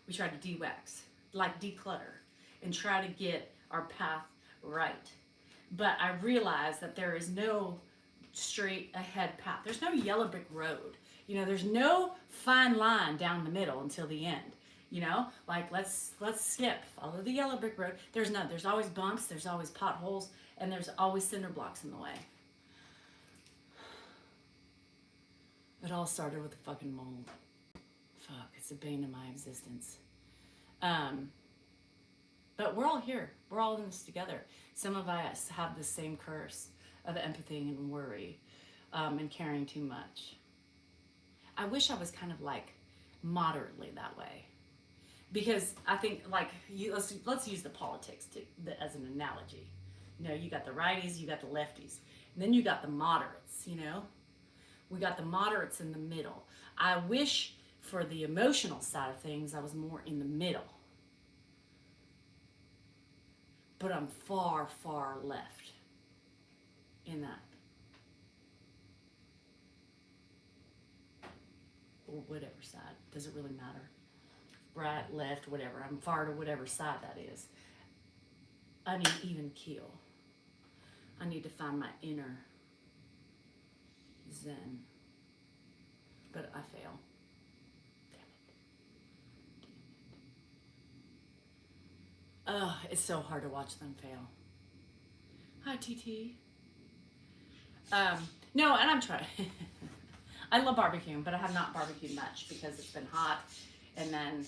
We try to de-wax, like declutter, and try to get our path right. But I realized that there is no straight ahead path. There's no yellow brick road. You know, there's no fine line down the middle until the end. You know, like let's skip, follow the yellow brick road. There's none. There's always bumps. There's always potholes, and there's always cinder blocks in the way. It all started with the fucking mold. Fuck, it's the bane of my existence. But we're all here. We're all in this together. Some of us have the same curse of empathy and worry, and caring too much. I wish I was kind of like moderately that way. Because I think, like, let's use the politics as an analogy. You know, you got the righties, you got the lefties, and then you got the moderates. You know, we got the moderates in the middle. I wish for the emotional side of things I was more in the middle, but I'm far, far left in that, or whatever side. Does it really matter? Right, left, whatever. I'm far to whatever side that is. I need even keel. I need to find my inner zen. But I fail. Damn it. Oh, it's so hard to watch them fail. Hi, TT. No, and I'm trying. I love barbecuing, but I have not barbecued much because it's been hot. And then,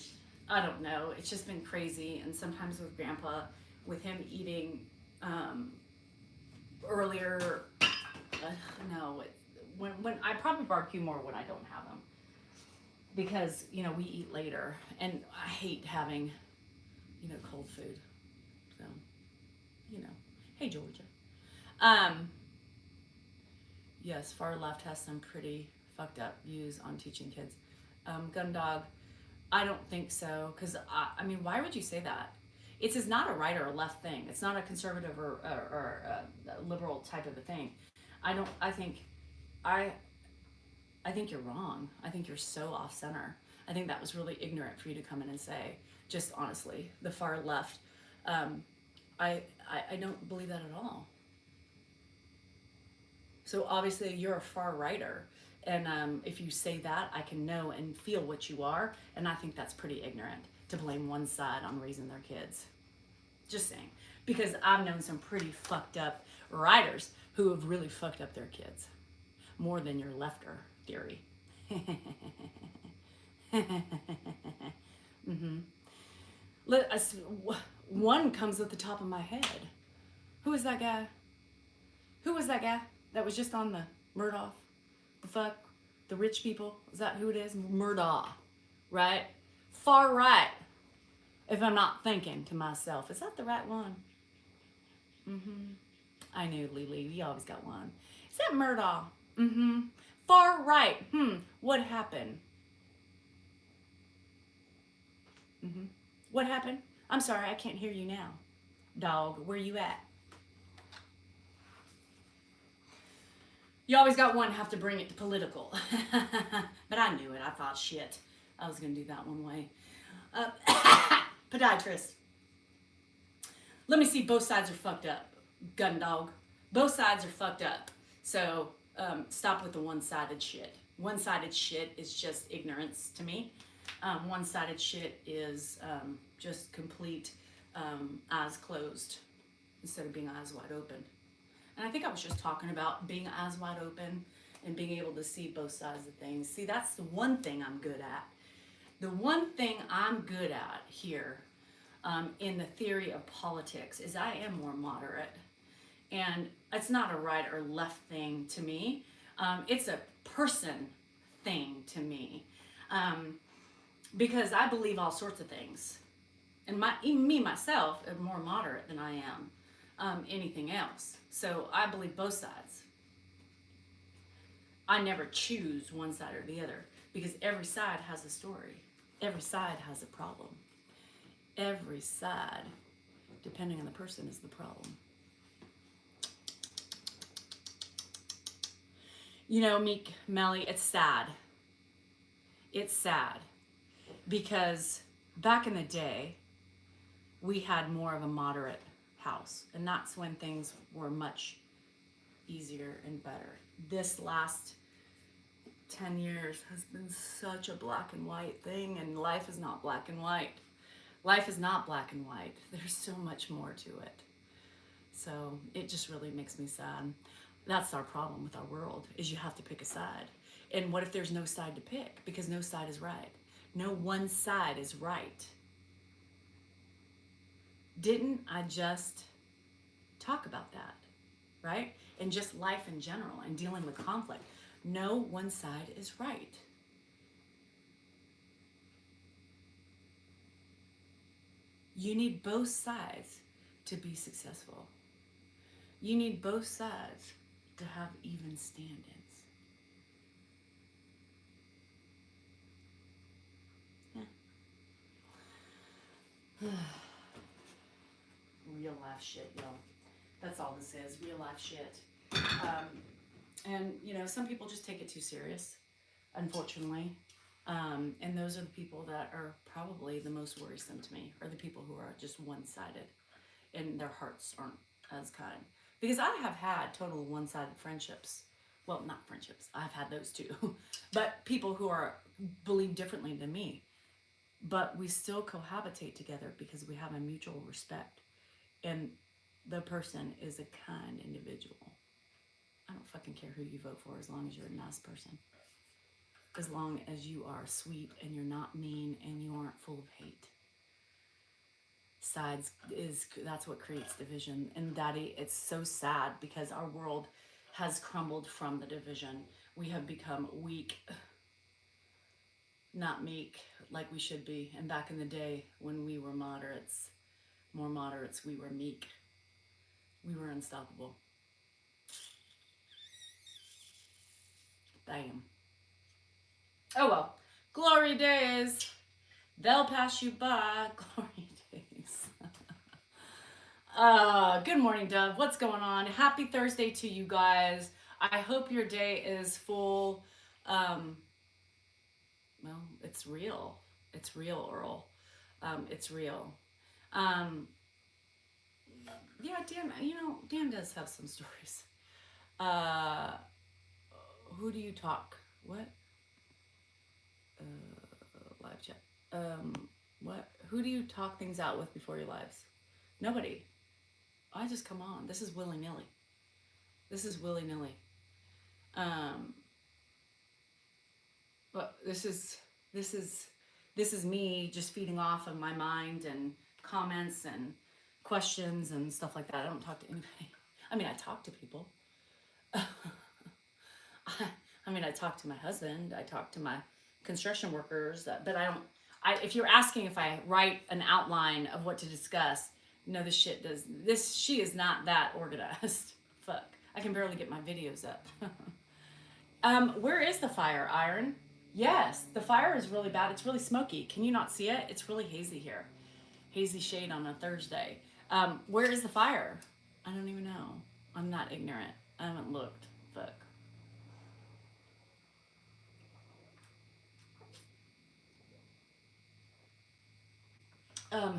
I don't know, it's just been crazy. And sometimes with Grandpa, with him eating earlier, no, when I probably barbecue more when I don't have them. Because, you know, we eat later. And I hate having, you know, cold food. So, you know. Hey, Georgia. Yes, far left has some pretty fucked up views on teaching kids. Gun dog, I don't think so. Because, I mean, why would you say that? It's not a right or a left thing. It's not a conservative or a liberal type of a thing. I think you're wrong. I think you're so off center. I think that was really ignorant for you to come in and say, just honestly, the far left. I don't believe that at all. So obviously you're a far righter. And if you say that, I can know and feel what you are. And I think that's pretty ignorant to blame one side on raising their kids. Just saying. Because I've known some pretty fucked up writers who have really fucked up their kids. More than your lefter theory. Mm-hmm. One comes at the top of my head. Who is that guy? Who was that guy that was just on the Murdoch? The fuck? The rich people? Is that who it is? Murdoch. Right? Far right. If I'm not thinking to myself, is that the right one? Mm-hmm. I knew, Lily. You always got one. Is that Murdoch? Mm-hmm. Far right. What happened? Mm-hmm. What happened? I'm sorry, I can't hear you now. Dog, where you at? You always got one, have to bring it to political. But I knew it. I thought, shit, I was going to do that one way. Podiatrist. Let me see, both sides are fucked up. Gun dog. Both sides are fucked up. So stop with the one-sided shit. One-sided shit is just ignorance to me. One-sided shit is just complete eyes closed instead of being eyes wide open. And I think I was just talking about being eyes wide open and being able to see both sides of things. See, that's the one thing I'm good at. The one thing I'm good at here in the theory of politics is I am more moderate. And it's not a right or left thing to me. It's a person thing to me. Because I believe all sorts of things. And even me, myself, am more moderate than I am anything else. So I believe both sides. I never choose one side or the other. Because every side has a story. Every side has a problem. Every side, depending on the person, is the problem. You know, Meek Melly, it's sad. It's sad. Because back in the day, we had more of a moderate house. And that's when things were much easier and better. This last 10 years has been such a black and white thing, and life is not black and white. Life is not black and white. There's so much more to it. So it just really makes me sad. That's our problem with our world, is you have to pick a side. And what if there's no side to pick? Because no side is right. No one side is right. Didn't I just talk about that, right? And just life in general and dealing with conflict. No one side is right. You need both sides to be successful. You need both sides to have even standings. Yeah. Real life shit, y'all. That's all this is, real life shit. And, you know, some people just take it too serious, unfortunately. And those are the people that are probably the most worrisome to me, are the people who are just one-sided and their hearts aren't as kind. Because I have had total one-sided friendships. Well, not friendships. I've had those too. But people who are believe differently than me. But we still cohabitate together because we have a mutual respect. And the person is a kind individual. I don't fucking care who you vote for as long as you're a nice person. As long as you are sweet and you're not mean and you aren't full of hate. That's what creates division. And Daddy, it's so sad because our world has crumbled from the division. We have become weak, not meek, like we should be. And back in the day when we were moderates, more moderates, we were meek. We were unstoppable. Damn. Oh well. Glory days. They'll pass you by. Glory days. Good morning, Dove. What's going on? Happy Thursday to you guys. I hope your day is full. Well, it's real. It's real, Earl. It's real. Yeah, Dan, Dan does have some stories. Who do you talk? What? Live chat. What? Who do you talk things out with before your lives? Nobody. I just come on. This is willy-nilly. This is willy-nilly. But this is me just feeding off of my mind and comments and questions and stuff like that. I don't talk to anybody. I mean, I talk to people. I talk to my husband. I talk to my construction workers, but if you're asking if I write an outline of what to discuss, no, she is not that organized. Fuck. I can barely get my videos up. Where is the fire, Iron? Yes, the fire is really bad. It's really smoky. Can you not see it? It's really hazy here. Hazy shade on a Thursday. Where is the fire? I don't even know. I'm not ignorant. I haven't looked. Fuck.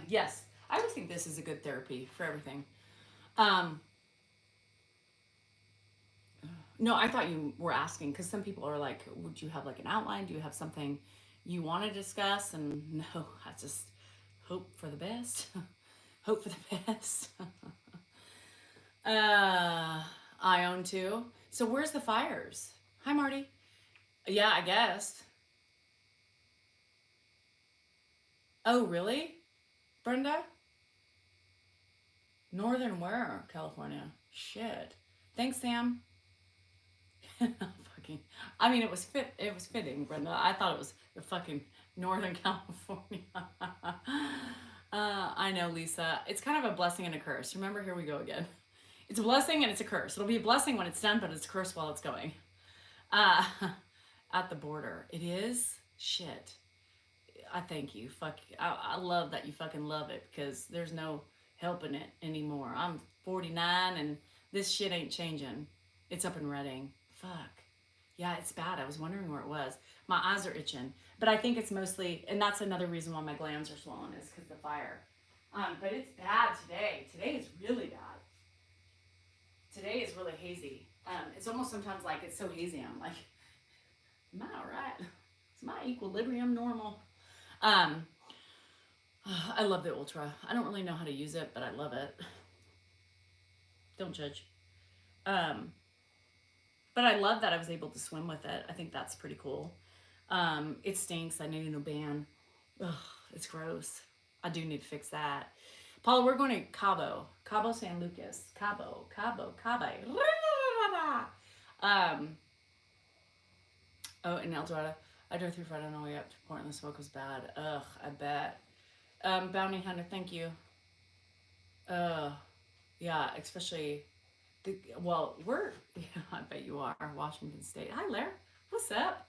Yes, I always think this is a good therapy for everything. No, I thought you were asking because some people are like, would you have like an outline? Do you have something you want to discuss? And no, I just hope for the best. Hope for the best. I own too. So where's the fires? Hi, Marty. Yeah, I guess. Oh, really? Brenda? Northern where? California. Shit. Thanks, Sam. Fucking. It was fitting, Brenda. I thought it was the fucking Northern California. I know, Lisa. It's kind of a blessing and a curse. Remember, here we go again. It's a blessing and it's a curse. It'll be a blessing when it's done, but it's a curse while it's going. At the border. It is? Shit. I thank you. Fuck. I love that you fucking love it because there's no helping it anymore. I'm 49 and this shit ain't changing. It's up and Reading. Fuck. Yeah, it's bad. I was wondering where it was. My eyes are itching. But I think it's mostly, and that's another reason why my glands are swollen is because of the fire. But it's bad today. Today is really bad. Today is really hazy. It's almost sometimes like it's so hazy. I'm like, am I all right? Is my equilibrium normal? I love the Ultra. I don't really know how to use it, but I love it. Don't judge. But I love that I was able to swim with it. I think that's pretty cool. It stinks. I need a ban. Ugh, it's gross. I do need to fix that. Paula, we're going to Cabo San Lucas. Cabo. Oh, in El Dorado. I drove through Friday on the way up to Portland. The smoke was bad. Ugh, I bet. Bounty Hunter, thank you. Yeah, especially well, we're yeah, I bet you are Washington State. Hi, Lair. What's up?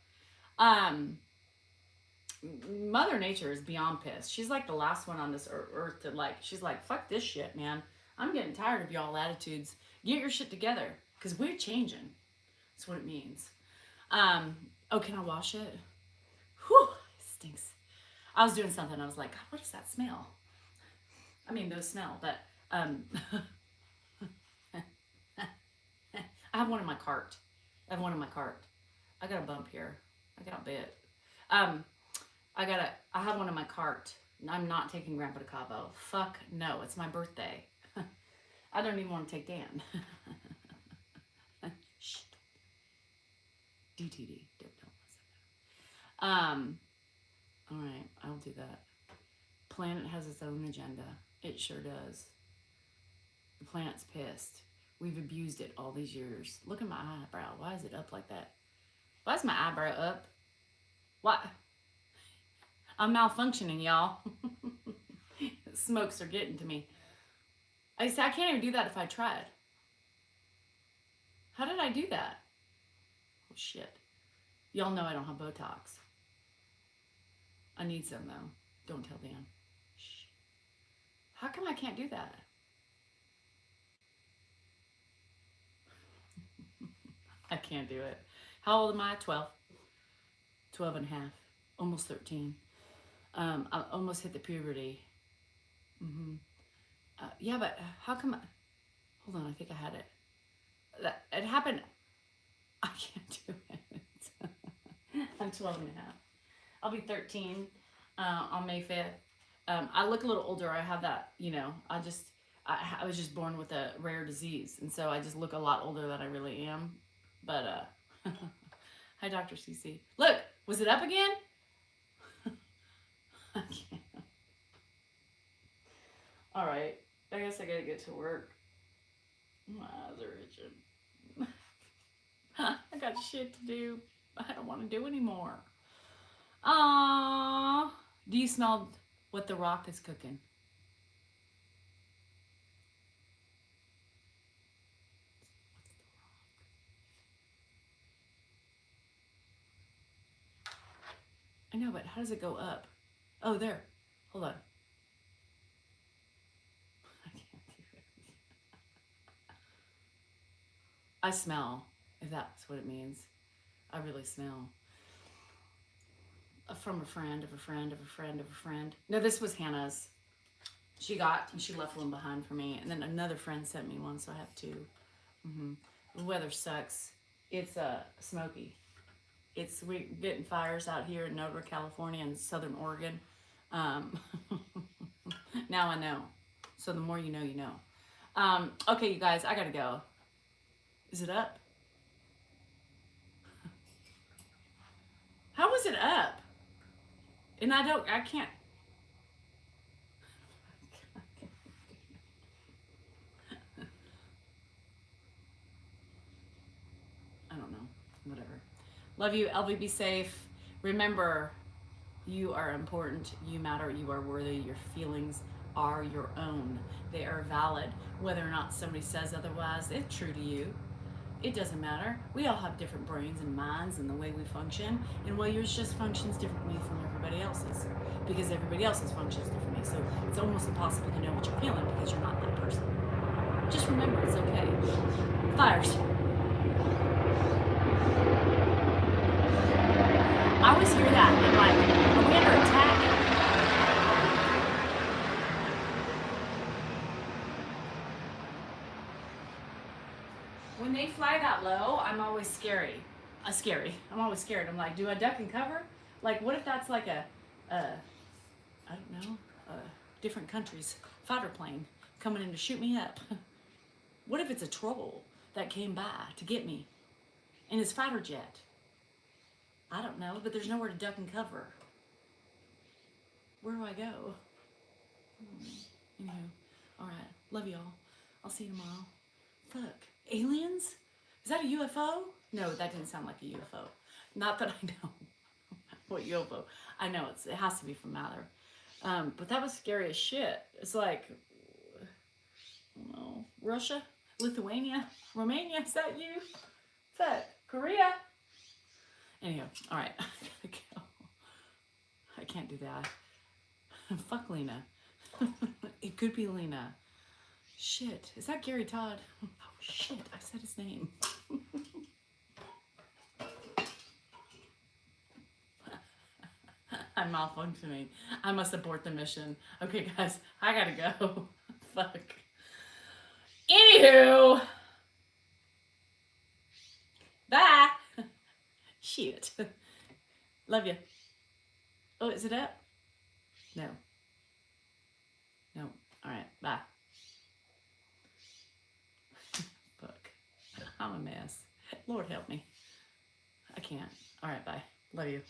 Um, Mother Nature is beyond pissed. She's like the last one on this earth to like. She's like, fuck this shit, man. I'm getting tired of y'all attitudes. Get your shit together, cause we're changing. That's what it means. Oh, can I wash it? Whew, it stinks. I was doing something. I was like, God, what is that smell? I mean, no smell, but I have one in my cart. I have one in my cart. I got a bump here. I got bit. I have one in my cart. I'm not taking Grandpa to Cabo. Fuck no, it's my birthday. I don't even want to take Dan. Shh. DTD. All right, I'll do that. Planet has its own agenda. It sure does. The planet's pissed. We've abused it all these years. Look at my eyebrow. Why is it up like that? Why is my eyebrow up? What? I'm malfunctioning, y'all. Smokes are getting to me. I can't even do that if I tried. How did I do that? Oh, shit. Y'all know I don't have Botox. I need some, though. Don't tell Dan. Shh. How come I can't do that? I can't do it. How old am I? 12. 12 and a half. Almost 13. I almost hit the puberty. Yeah, but how come hold on, I think I had it. It happened. I can't do it. I'm 12 and a half. I'll be 13 on May 5th. I look a little older. I have that, I was just born with a rare disease. And so I just look a lot older than I really am. But, hi, Dr. CC. Look, was it up again? I can't. All right. I guess I gotta get to work. My eyes are itching. I got shit to do. I don't want to do anymore. Aww. Do you smell what the Rock is cooking? I know, but how does it go up? Oh, there. Hold on. I can't do it. I smell, if that's what it means. I really smell. From a friend of a friend of a friend of a friend. No, this was Hannah's. She left one behind for me. And then another friend sent me one, so I have two. The weather sucks. It's smoky. We're getting fires out here in Northern California and Southern Oregon. Now I know. So the more you know, you know. Okay, you guys, I gotta go. Is it up? How was it up? And I can't. I don't know. Whatever. Love you. LV, be safe. Remember, you are important. You matter. You are worthy. Your feelings are your own. They are valid. Whether or not somebody says otherwise, it's true to you. It doesn't matter. We all have different brains and minds and the way we function. And well, yours just functions differently from everybody else's because everybody else's functions differently. So it's almost impossible to know what you're feeling because you're not that person. Just remember, it's okay. Fires. I always hear that and I'm like, are we under attack? When they fly that low, I'm always scary. I'm always scared. I'm like, do I duck and cover? Like, what if that's like I don't know, different country's fighter plane coming in to shoot me up? What if it's a troll that came by to get me in his fighter jet? I don't know, but there's nowhere to duck and cover. Where do I go? Anywho, all right. Love y'all. I'll see you tomorrow. Fuck. Aliens? Is that a UFO? No, that didn't sound like a UFO. Not that I know what UFO. I know it has to be from Mather. But that was scary as shit. It's like, I don't know, Russia, Lithuania, Romania. Is that you? Is that Korea? Anyhow, all right. I gotta go. I can't do that. Fuck Lena. It could be Lena. Shit. Is that Gary Todd? Oh shit, I said his name. I'm malfunctioning. I must abort the mission. Okay, guys, I gotta go. Fuck. Anywho. Bye. Shit. Love you. Oh, is it up? No. No. All right. Bye. Fuck. I'm a mess. Lord help me. I can't. All right. Bye. Love you.